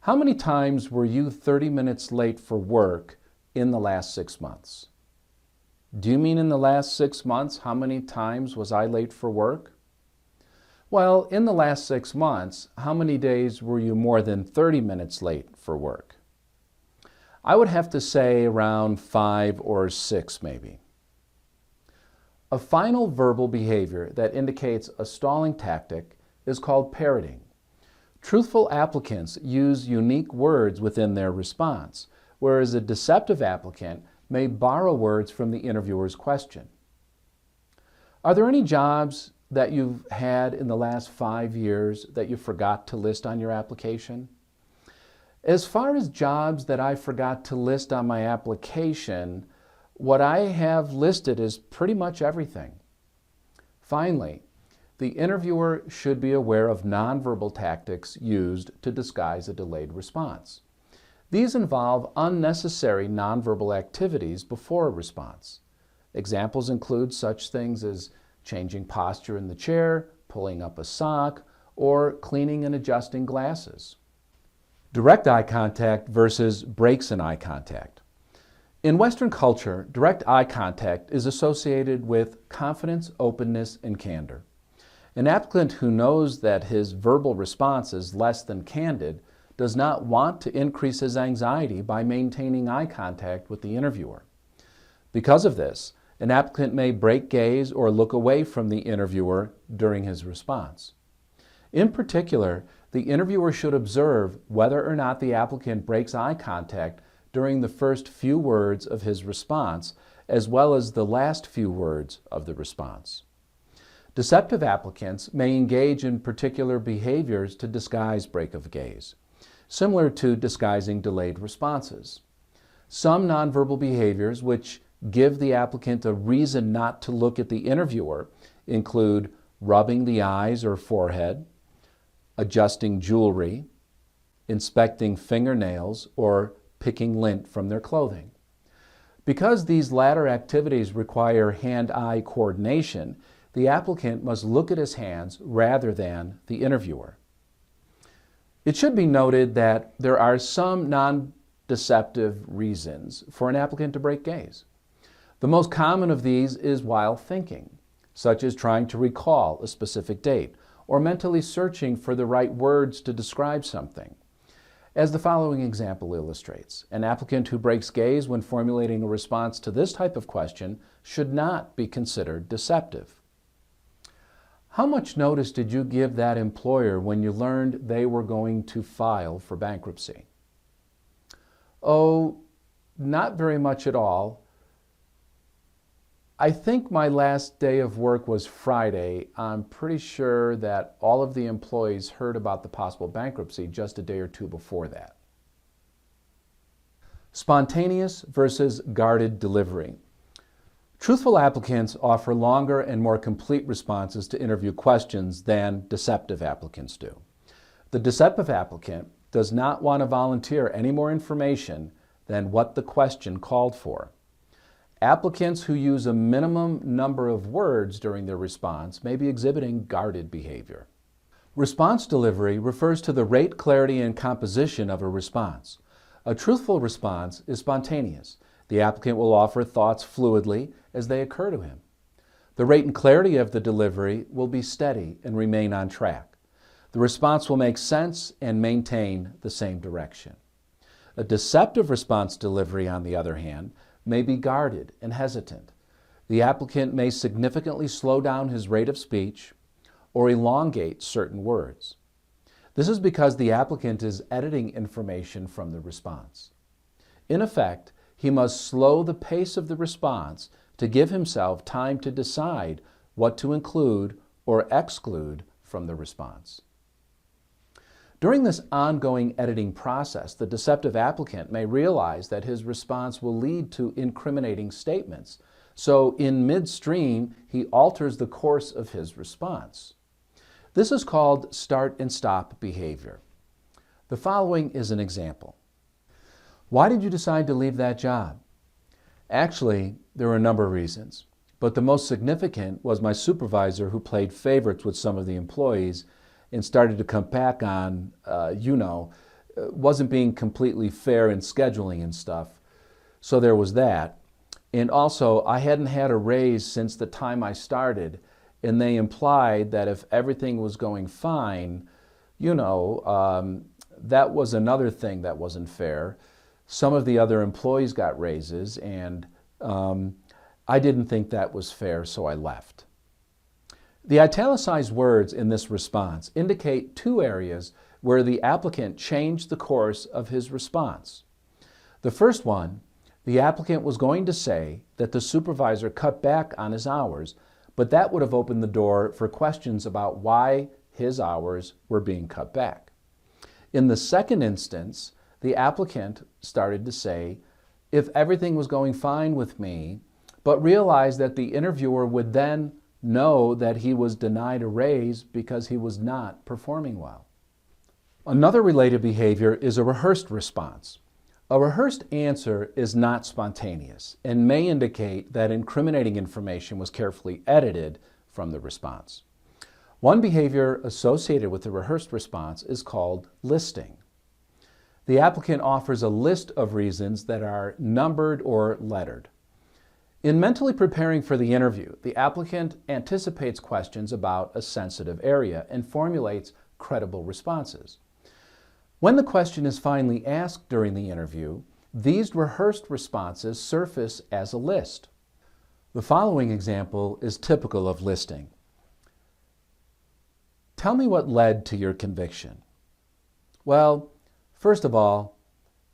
"How many times were you 30 minutes late for work in the last 6 months?" "Do you mean in the last 6 months, how many times was I late for work?" "Well, in the last 6 months, how many days were you more than 30 minutes late for work?" I would have to say around 5 or 6 maybe. A final verbal behavior that indicates a stalling tactic is called parroting. Truthful applicants use unique words within their response, whereas a deceptive applicant may borrow words from the interviewer's question. Are there any jobs that you've had in the last 5 years that you forgot to list on your application? As far as jobs that I forgot to list on my application, what I have listed is pretty much everything. Finally, the interviewer should be aware of nonverbal tactics used to disguise a delayed response. These involve unnecessary nonverbal activities before a response. Examples include such things as changing posture in the chair, pulling up a sock, or cleaning and adjusting glasses. Direct eye contact versus breaks in eye contact. In Western culture, direct eye contact is associated with confidence, openness, and candor. An applicant who knows that his verbal response is less than candid does not want to increase his anxiety by maintaining eye contact with the interviewer. Because of this, an applicant may break gaze or look away from the interviewer during his response. In particular, the interviewer should observe whether or not the applicant breaks eye contact during the first few words of his response, as well as the last few words of the response. Deceptive applicants may engage in particular behaviors to disguise break of gaze, similar to disguising delayed responses. Some nonverbal behaviors which give the applicant a reason not to look at the interviewer include rubbing the eyes or forehead, adjusting jewelry, inspecting fingernails, or picking lint from their clothing. Because these latter activities require hand-eye coordination, the applicant must look at his hands rather than the interviewer. It should be noted that there are some non-deceptive reasons for an applicant to break gaze. The most common of these is while thinking, such as trying to recall a specific date or mentally searching for the right words to describe something. As the following example illustrates, an applicant who breaks gaze when formulating a response to this type of question should not be considered deceptive. How much notice did you give that employer when you learned they were going to file for bankruptcy? Oh, not very much at all. I think my last day of work was Friday. I'm pretty sure that all of the employees heard about the possible bankruptcy just a day or two before that. Spontaneous versus guarded delivery. Truthful applicants offer longer and more complete responses to interview questions than deceptive applicants do. The deceptive applicant does not want to volunteer any more information than what the question called for. Applicants who use a minimum number of words during their response may be exhibiting guarded behavior. Response delivery refers to the rate, clarity, and composition of a response. A truthful response is spontaneous. The applicant will offer thoughts fluidly as they occur to him. The rate and clarity of the delivery will be steady and remain on track. The response will make sense and maintain the same direction. A deceptive response delivery, on the other hand, may be guarded and hesitant. The applicant may significantly slow down his rate of speech or elongate certain words. This is because the applicant is editing information from the response. In effect, he must slow the pace of the response to give himself time to decide what to include or exclude from the response. During this ongoing editing process, the deceptive applicant may realize that his response will lead to incriminating statements. So in midstream, he alters the course of his response. This is called start and stop behavior. The following is an example. Why did you decide to leave that job? Actually, there were a number of reasons, but the most significant was my supervisor, who played favorites with some of the employees and started to come back on, wasn't being completely fair in scheduling and stuff. So there was that. And also, I hadn't had a raise since the time I started, and they implied that if everything was going fine, that was another thing that wasn't fair. Some of the other employees got raises, and I didn't think that was fair, so I left. The italicized words in this response indicate two areas where the applicant changed the course of his response. The first one, the applicant was going to say that the supervisor cut back on his hours, but that would have opened the door for questions about why his hours were being cut back. In the second instance, the applicant started to say, if everything was going fine with me, but realized that the interviewer would then know that he was denied a raise because he was not performing well. Another related behavior is a rehearsed response. A rehearsed answer is not spontaneous and may indicate that incriminating information was carefully edited from the response. One behavior associated with the rehearsed response is called listing. The applicant offers a list of reasons that are numbered or lettered. In mentally preparing for the interview, the applicant anticipates questions about a sensitive area and formulates credible responses. When the question is finally asked during the interview, these rehearsed responses surface as a list. The following example is typical of listing. Tell me what led to your conviction. Well, first of all,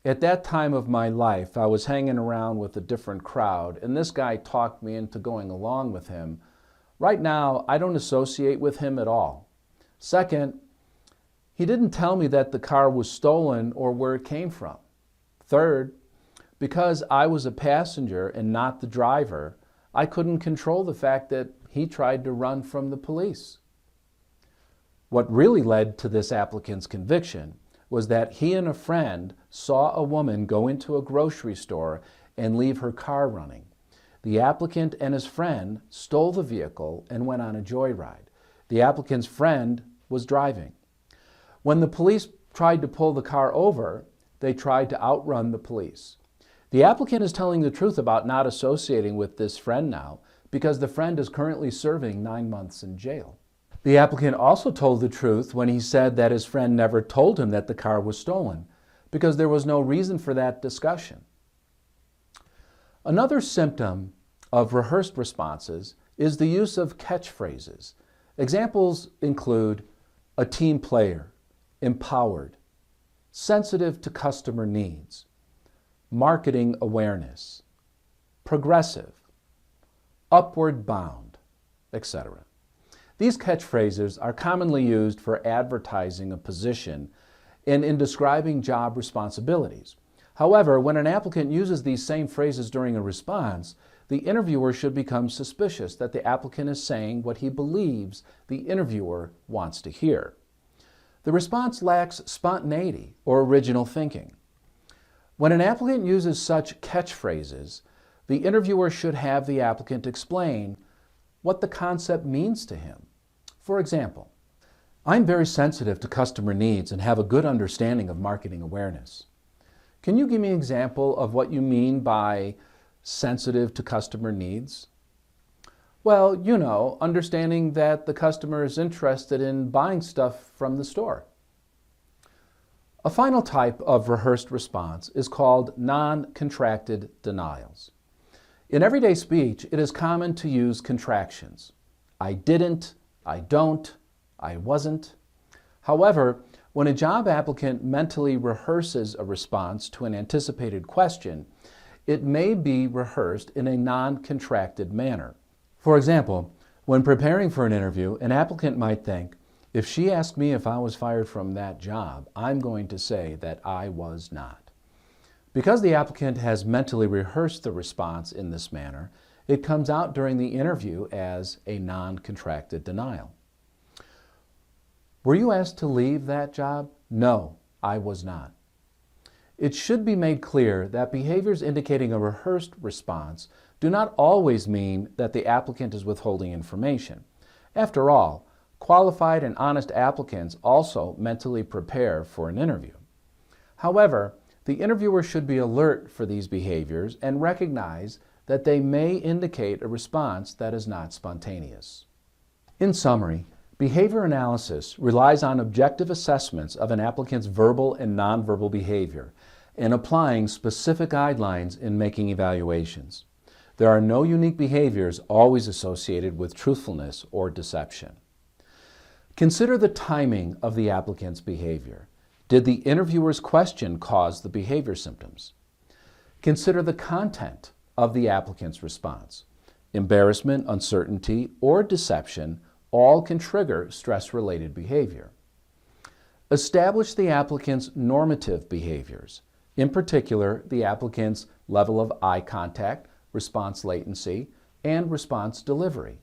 at that time of my life, I was hanging around with a different crowd, and this guy talked me into going along with him. Right now, I don't associate with him at all. Second, he didn't tell me that the car was stolen or where it came from. Third, because I was a passenger and not the driver, I couldn't control the fact that he tried to run from the police. What really led to this applicant's conviction was that he and a friend saw a woman go into a grocery store and leave her car running. The applicant and his friend stole the vehicle and went on a joyride. The applicant's friend was driving. When the police tried to pull the car over, they tried to outrun the police. The applicant is telling the truth about not associating with this friend now because the friend is currently serving 9 months in jail. The applicant also told the truth when he said that his friend never told him that the car was stolen. because there was no reason for that discussion. Another symptom of rehearsed responses is the use of catchphrases. Examples include a team player, empowered, sensitive to customer needs, marketing awareness, progressive, upward bound, etc. These catchphrases are commonly used for advertising a position and in describing job responsibilities. However, when an applicant uses these same phrases during a response, the interviewer should become suspicious that the applicant is saying what he believes the interviewer wants to hear. The response lacks spontaneity or original thinking. When an applicant uses such catchphrases, the interviewer should have the applicant explain what the concept means to him. For example, I'm very sensitive to customer needs and have a good understanding of marketing awareness. Can you give me an example of what you mean by sensitive to customer needs? Well, understanding that the customer is interested in buying stuff from the store. A final type of rehearsed response is called non-contracted denials. In everyday speech, it is common to use contractions. I didn't, I don't, I wasn't. However, when a job applicant mentally rehearses a response to an anticipated question, it may be rehearsed in a non-contracted manner. For example, when preparing for an interview, an applicant might think, if she asked me if I was fired from that job, I'm going to say that I was not. Because the applicant has mentally rehearsed the response in this manner, it comes out during the interview as a non-contracted denial. Were you asked to leave that job? No, I was not. It should be made clear that behaviors indicating a rehearsed response do not always mean that the applicant is withholding information. After all, qualified and honest applicants also mentally prepare for an interview. However, the interviewer should be alert for these behaviors and recognize that they may indicate a response that is not spontaneous. In summary, behavior analysis relies on objective assessments of an applicant's verbal and nonverbal behavior and applying specific guidelines in making evaluations. There are no unique behaviors always associated with truthfulness or deception. Consider the timing of the applicant's behavior. Did the interviewer's question cause the behavior symptoms? Consider the content of the applicant's response. Embarrassment, uncertainty, or deception all can trigger stress-related behavior. Establish the applicant's normative behaviors, in particular the applicant's level of eye contact, response latency, and response delivery.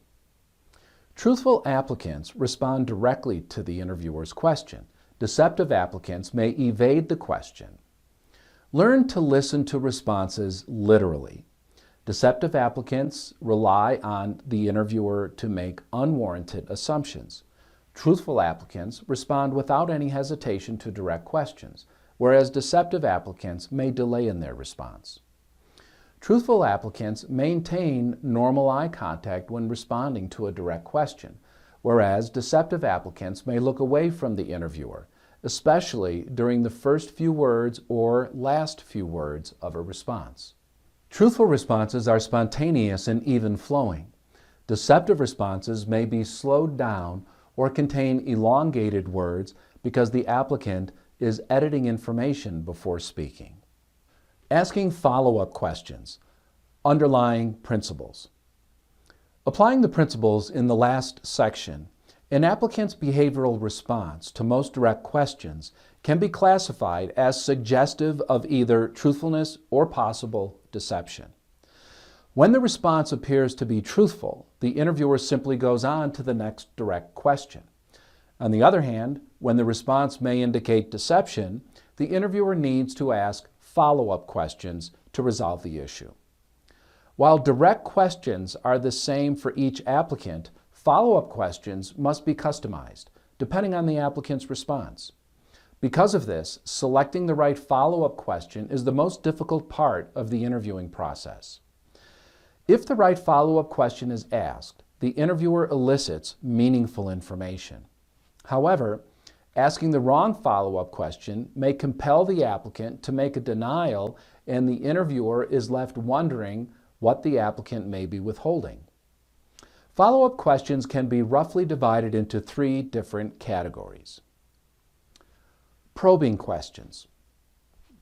Truthful applicants respond directly to the interviewer's question. Deceptive applicants may evade the question. Learn to listen to responses literally. Deceptive applicants rely on the interviewer to make unwarranted assumptions. Truthful applicants respond without any hesitation to direct questions, whereas deceptive applicants may delay in their response. Truthful applicants maintain normal eye contact when responding to a direct question, whereas deceptive applicants may look away from the interviewer, especially during the first few words or last few words of a response. Truthful responses are spontaneous and even flowing. Deceptive responses may be slowed down or contain elongated words because the applicant is editing information before speaking. Asking follow-up questions. Underlying principles. Applying the principles in the last section, an applicant's behavioral response to most direct questions can be classified as suggestive of either truthfulness or possible deception. When the response appears to be truthful, the interviewer simply goes on to the next direct question. On the other hand, when the response may indicate deception, the interviewer needs to ask follow-up questions to resolve the issue. While direct questions are the same for each applicant, follow-up questions must be customized, depending on the applicant's response. Because of this, selecting the right follow-up question is the most difficult part of the interviewing process. If the right follow-up question is asked, the interviewer elicits meaningful information. However, Asking the wrong follow-up question may compel the applicant to make a denial, and the interviewer is left wondering what the applicant may be withholding. Follow-up questions can be roughly divided into 3 different categories. Probing questions.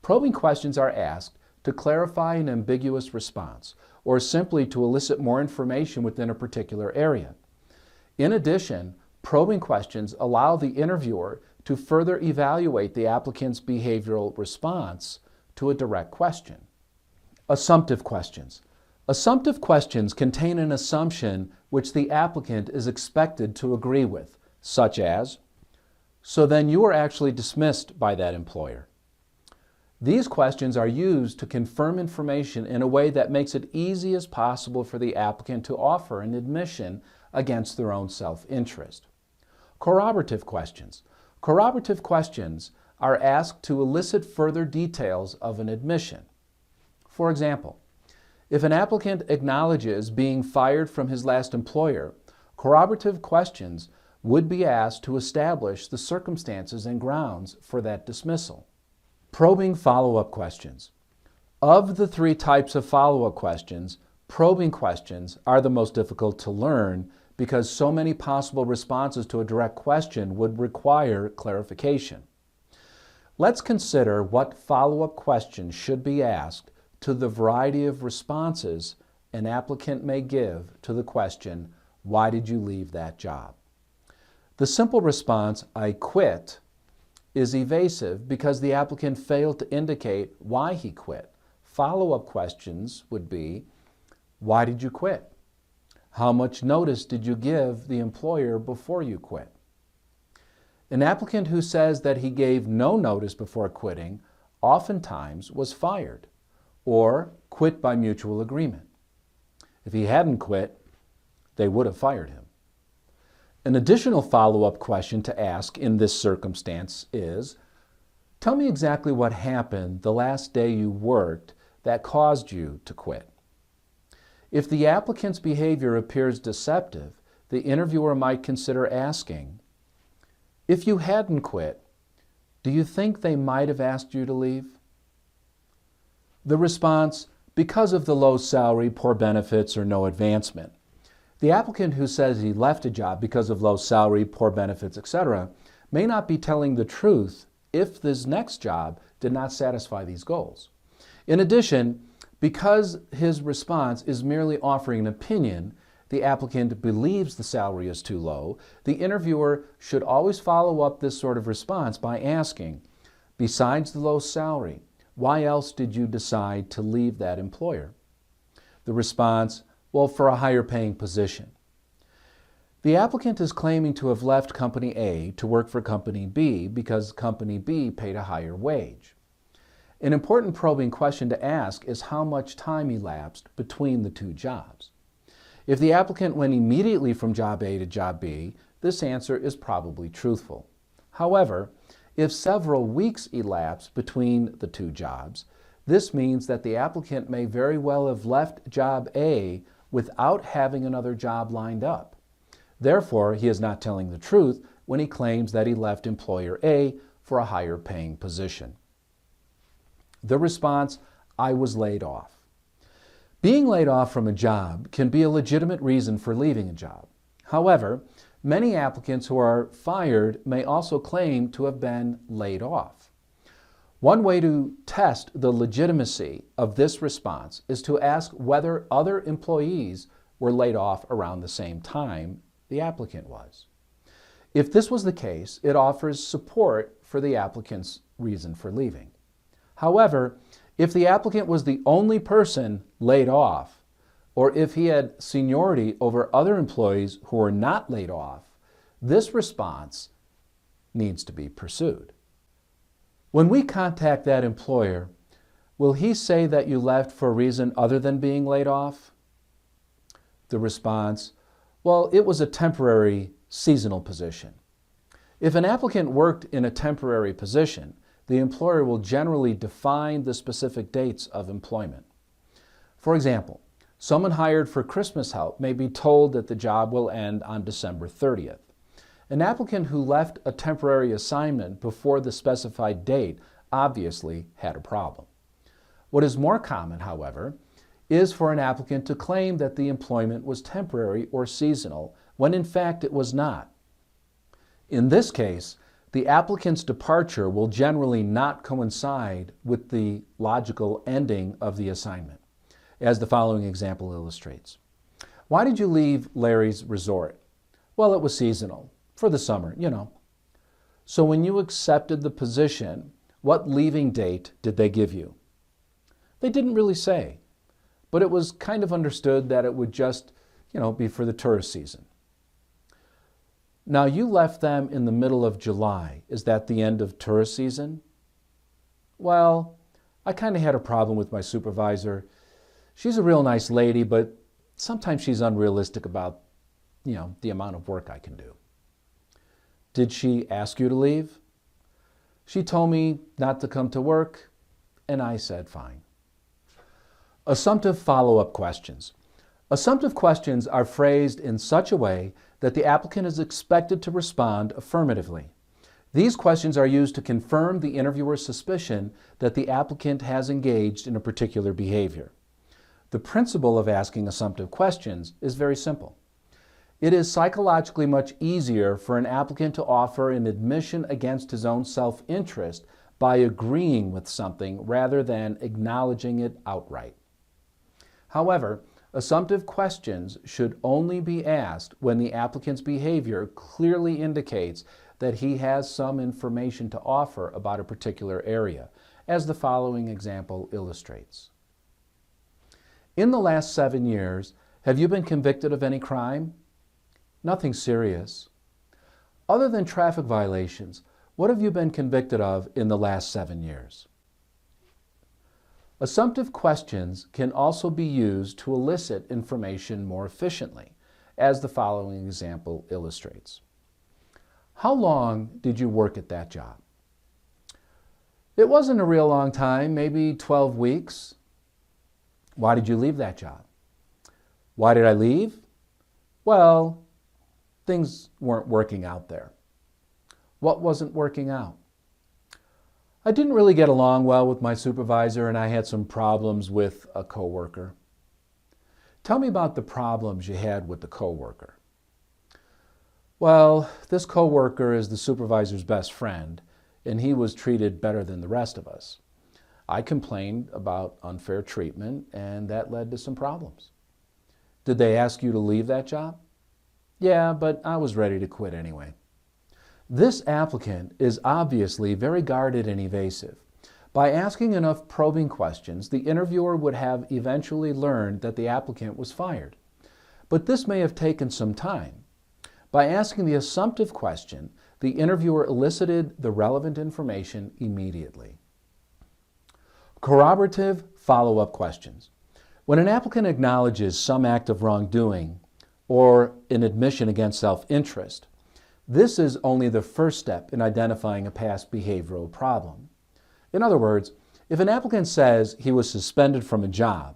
Probing questions are asked to clarify an ambiguous response or simply to elicit more information within a particular area. In addition, probing questions allow the interviewer to further evaluate the applicant's behavioral response to a direct question. Assumptive questions. Assumptive questions contain an assumption which the applicant is expected to agree with, such as, "So then you were actually dismissed by that employer." These questions are used to confirm information in a way that makes it easy as possible for the applicant to offer an admission against their own self-interest. Corroborative questions. Corroborative questions are asked to elicit further details of an admission. For example, if an applicant acknowledges being fired from his last employer, corroborative questions would be asked to establish the circumstances and grounds for that dismissal. Probing follow-up questions. Of the 3 types of follow-up questions, probing questions are the most difficult to learn because so many possible responses to a direct question would require clarification. Let's consider what follow-up questions should be asked to the variety of responses an applicant may give to the question, "Why did you leave that job?" The simple response, "I quit," is evasive because the applicant failed to indicate why he quit. Follow-up questions would be, "Why did you quit? How much notice did you give the employer before you quit?" An applicant who says that he gave no notice before quitting oftentimes was fired or quit by mutual agreement. If he hadn't quit, they would have fired him. An additional follow-up question to ask in this circumstance is, "Tell me exactly what happened the last day you worked that caused you to quit." If the applicant's behavior appears deceptive, the interviewer might consider asking, "If you hadn't quit, do you think they might have asked you to leave?" The response, "Because of the low salary, poor benefits, or no advancement." The applicant who says he left a job because of low salary, poor benefits, etc., may not be telling the truth if this next job did not satisfy these goals. In addition, because his response is merely offering an opinion, the applicant believes the salary is too low, the interviewer should always follow up this sort of response by asking, "Besides the low salary, why else did you decide to leave that employer?" The response, "Well, for a higher paying position." The applicant is claiming to have left Company A to work for Company B because Company B paid a higher wage. An important probing question to ask is how much time elapsed between the 2 jobs. If the applicant went immediately from job A to job B, this answer is probably truthful. However, if several weeks elapsed between the 2 jobs, this means that the applicant may very well have left job A without having another job lined up. Therefore, he is not telling the truth when he claims that he left employer A for a higher paying position. The response, "I was laid off." Being laid off from a job can be a legitimate reason for leaving a job. However, many applicants who are fired may also claim to have been laid off. One way to test the legitimacy of this response is to ask whether other employees were laid off around the same time the applicant was. If this was the case, it offers support for the applicant's reason for leaving. However, if the applicant was the only person laid off, or if he had seniority over other employees who were not laid off, this response needs to be pursued. When we contact that employer, will he say that you left for a reason other than being laid off? The response, "Well, it was a temporary, seasonal position." If an applicant worked in a temporary position, the employer will generally define the specific dates of employment. For example, someone hired for Christmas help may be told that the job will end on December 30th. An applicant who left a temporary assignment before the specified date obviously had a problem. What is more common, however, is for an applicant to claim that the employment was temporary or seasonal when in fact it was not. In this case, the applicant's departure will generally not coincide with the logical ending of the assignment, as the following example illustrates. Why did you leave Larry's resort? Well, it was seasonal, for the summer, you know. So when you accepted the position, what leaving date did they give you? They didn't really say, but it was kind of understood that it would just, be for the tourist season. Now, you left them in the middle of July. Is that the end of tourist season? Well, I kind of had a problem with my supervisor. She's a real nice lady, but sometimes she's unrealistic about, the amount of work I can do. Did she ask you to leave? She told me not to come to work, and I said fine. Assumptive follow-up questions. Assumptive questions are phrased in such a way that the applicant is expected to respond affirmatively. These questions are used to confirm the interviewer's suspicion that the applicant has engaged in a particular behavior. The principle of asking assumptive questions is very simple. It is psychologically much easier for an applicant to offer an admission against his own self-interest by agreeing with something rather than acknowledging it outright. However, assumptive questions should only be asked when the applicant's behavior clearly indicates that he has some information to offer about a particular area, as the following example illustrates. In the last 7 years, have you been convicted of any crime? Nothing serious. Other than traffic violations, what have you been convicted of in the last 7 years? Assumptive questions can also be used to elicit information more efficiently, as the following example illustrates. How long did you work at that job? It wasn't a real long time, maybe 12 weeks. Why did you leave that job? Why did I leave? Well, things weren't working out there. What wasn't working out? I didn't really get along well with my supervisor, and I had some problems with a coworker. Tell me about the problems you had with the coworker. Well, this coworker is the supervisor's best friend, and he was treated better than the rest of us. I complained about unfair treatment, and that led to some problems. Did they ask you to leave that job? Yeah, but I was ready to quit anyway. This applicant is obviously very guarded and evasive. By asking enough probing questions, the interviewer would have eventually learned that the applicant was fired. But this may have taken some time. By asking the assumptive question, the interviewer elicited the relevant information immediately. Corroborative follow-up questions. When an applicant acknowledges some act of wrongdoing or an admission against self-interest, this is only the first step in identifying a past behavioral problem. In other words, if an applicant says he was suspended from a job,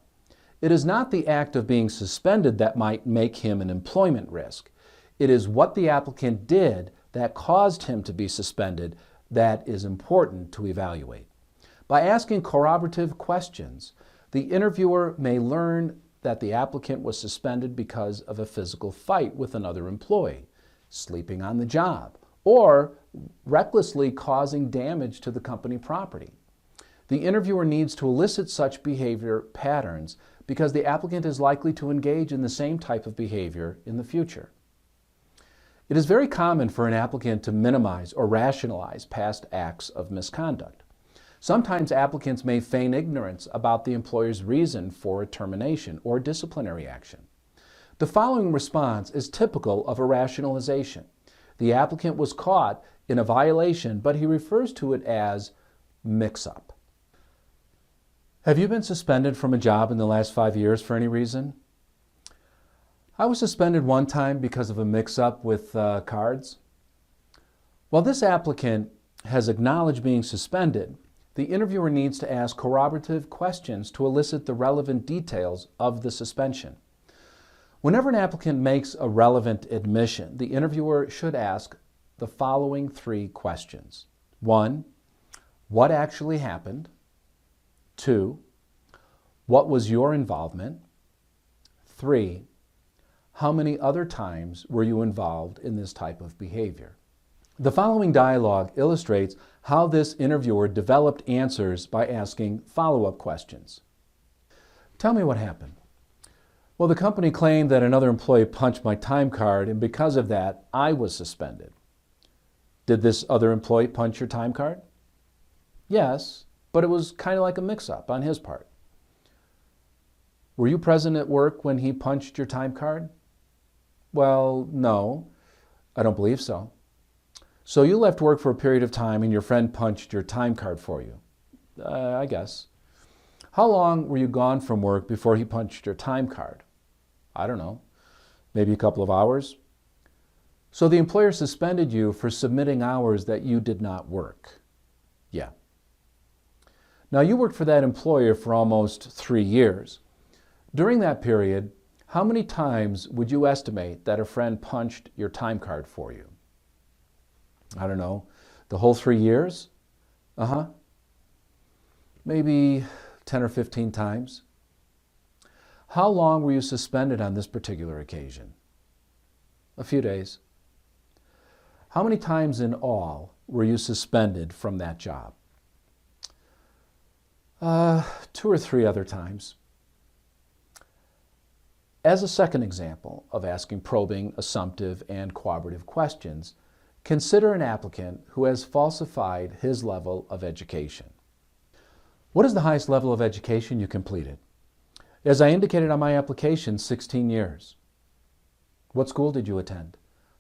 it is not the act of being suspended that might make him an employment risk. It is what the applicant did that caused him to be suspended that is important to evaluate. By asking corroborative questions, the interviewer may learn that the applicant was suspended because of a physical fight with another employee, sleeping on the job, or recklessly causing damage to the company property. The interviewer needs to elicit such behavior patterns because the applicant is likely to engage in the same type of behavior in the future. It is very common for an applicant to minimize or rationalize past acts of misconduct. Sometimes applicants may feign ignorance about the employer's reason for a termination or disciplinary action. The following response is typical of a rationalization. The applicant was caught in a violation, but he refers to it as mix-up. Have you been suspended from a job in the last 5 years for any reason? I was suspended one time because of a mix-up with cards. While this applicant has acknowledged being suspended, the interviewer needs to ask corroborative questions to elicit the relevant details of the suspension. Whenever an applicant makes a relevant admission, the interviewer should ask the following 3 questions. 1, what actually happened? 2, what was your involvement? 3, how many other times were you involved in this type of behavior? The following dialogue illustrates how this interviewer developed answers by asking follow-up questions. Tell me what happened. Well, the company claimed that another employee punched my time card, and because of that, I was suspended. Did this other employee punch your time card? Yes, but it was kind of like a mix-up on his part. Were you present at work when he punched your time card? Well, no, I don't believe so. So you left work for a period of time and your friend punched your time card for you? I guess. How long were you gone from work before he punched your time card? I don't know, maybe a couple of hours. So the employer suspended you for submitting hours that you did not work. Yeah. Now you worked for that employer for almost 3 years. During that period, how many times would you estimate that a friend punched your time card for you? I don't know, the whole 3 years? Maybe 10 or 15 times. How long were you suspended on this particular occasion? A few days. How many times in all were you suspended from that job? 2 or 3 other times. As a second example of asking probing, assumptive, and cooperative questions, consider an applicant who has falsified his level of education. What is the highest level of education you completed? As I indicated on my application, 16 years. What school did you attend?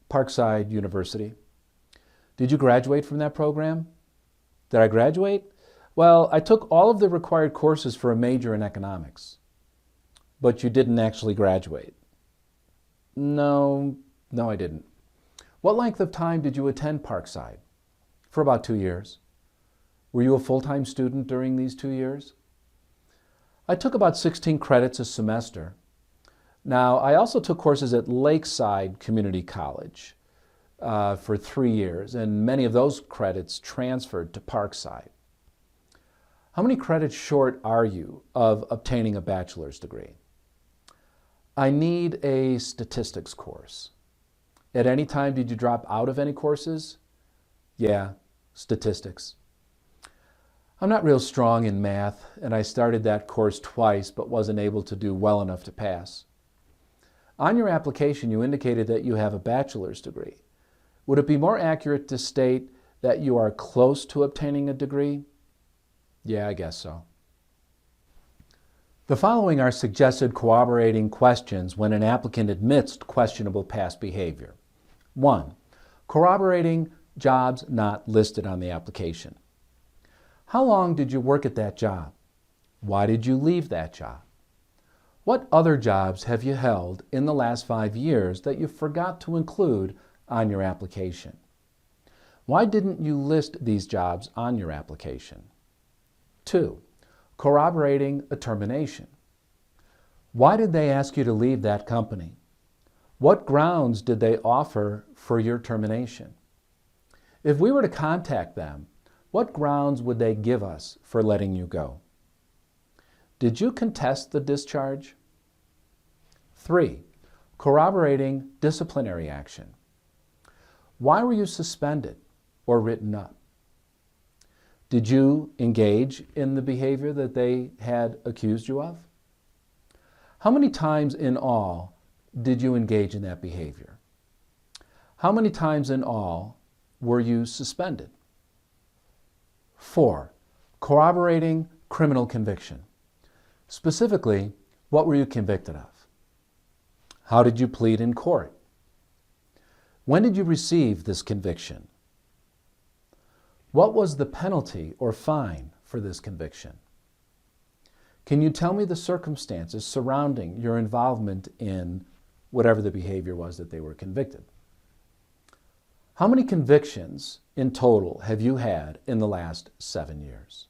Parkside University. Did you graduate from that program? Did I graduate? Well, I took all of the required courses for a major in economics. But you didn't actually graduate. No, I didn't. What length of time did you attend Parkside? For about 2 years. Were you a full-time student during these 2 years? I took about 16 credits a semester. Now, I also took courses at Lakeside Community College for 3 years, and many of those credits transferred to Parkside. How many credits short are you of obtaining a bachelor's degree? I need a statistics course. At any time, did you drop out of any courses? Yeah, statistics. I'm not real strong in math, and I started that course twice but wasn't able to do well enough to pass. On your application, you indicated that you have a bachelor's degree. Would it be more accurate to state that you are close to obtaining a degree? Yeah, I guess so. The following are suggested corroborating questions when an applicant admits questionable past behavior. 1. Corroborating jobs not listed on the application. How long did you work at that job? Why did you leave that job? What other jobs have you held in the last 5 years that you forgot to include on your application? Why didn't you list these jobs on your application? 2. Corroborating a termination. Why did they ask you to leave that company? What grounds did they offer for your termination? If we were to contact them, what grounds would they give us for letting you go? Did you contest the discharge? 3. Corroborating disciplinary action. Why were you suspended or written up? Did you engage in the behavior that they had accused you of? How many times in all did you engage in that behavior? How many times in all were you suspended? 4. Corroborating criminal conviction. Specifically, what were you convicted of? How did you plead in court? When did you receive this conviction? What was the penalty or fine for this conviction? Can you tell me the circumstances surrounding your involvement in whatever the behavior was that they were convicted? How many convictions in total have you had in the last 7 years?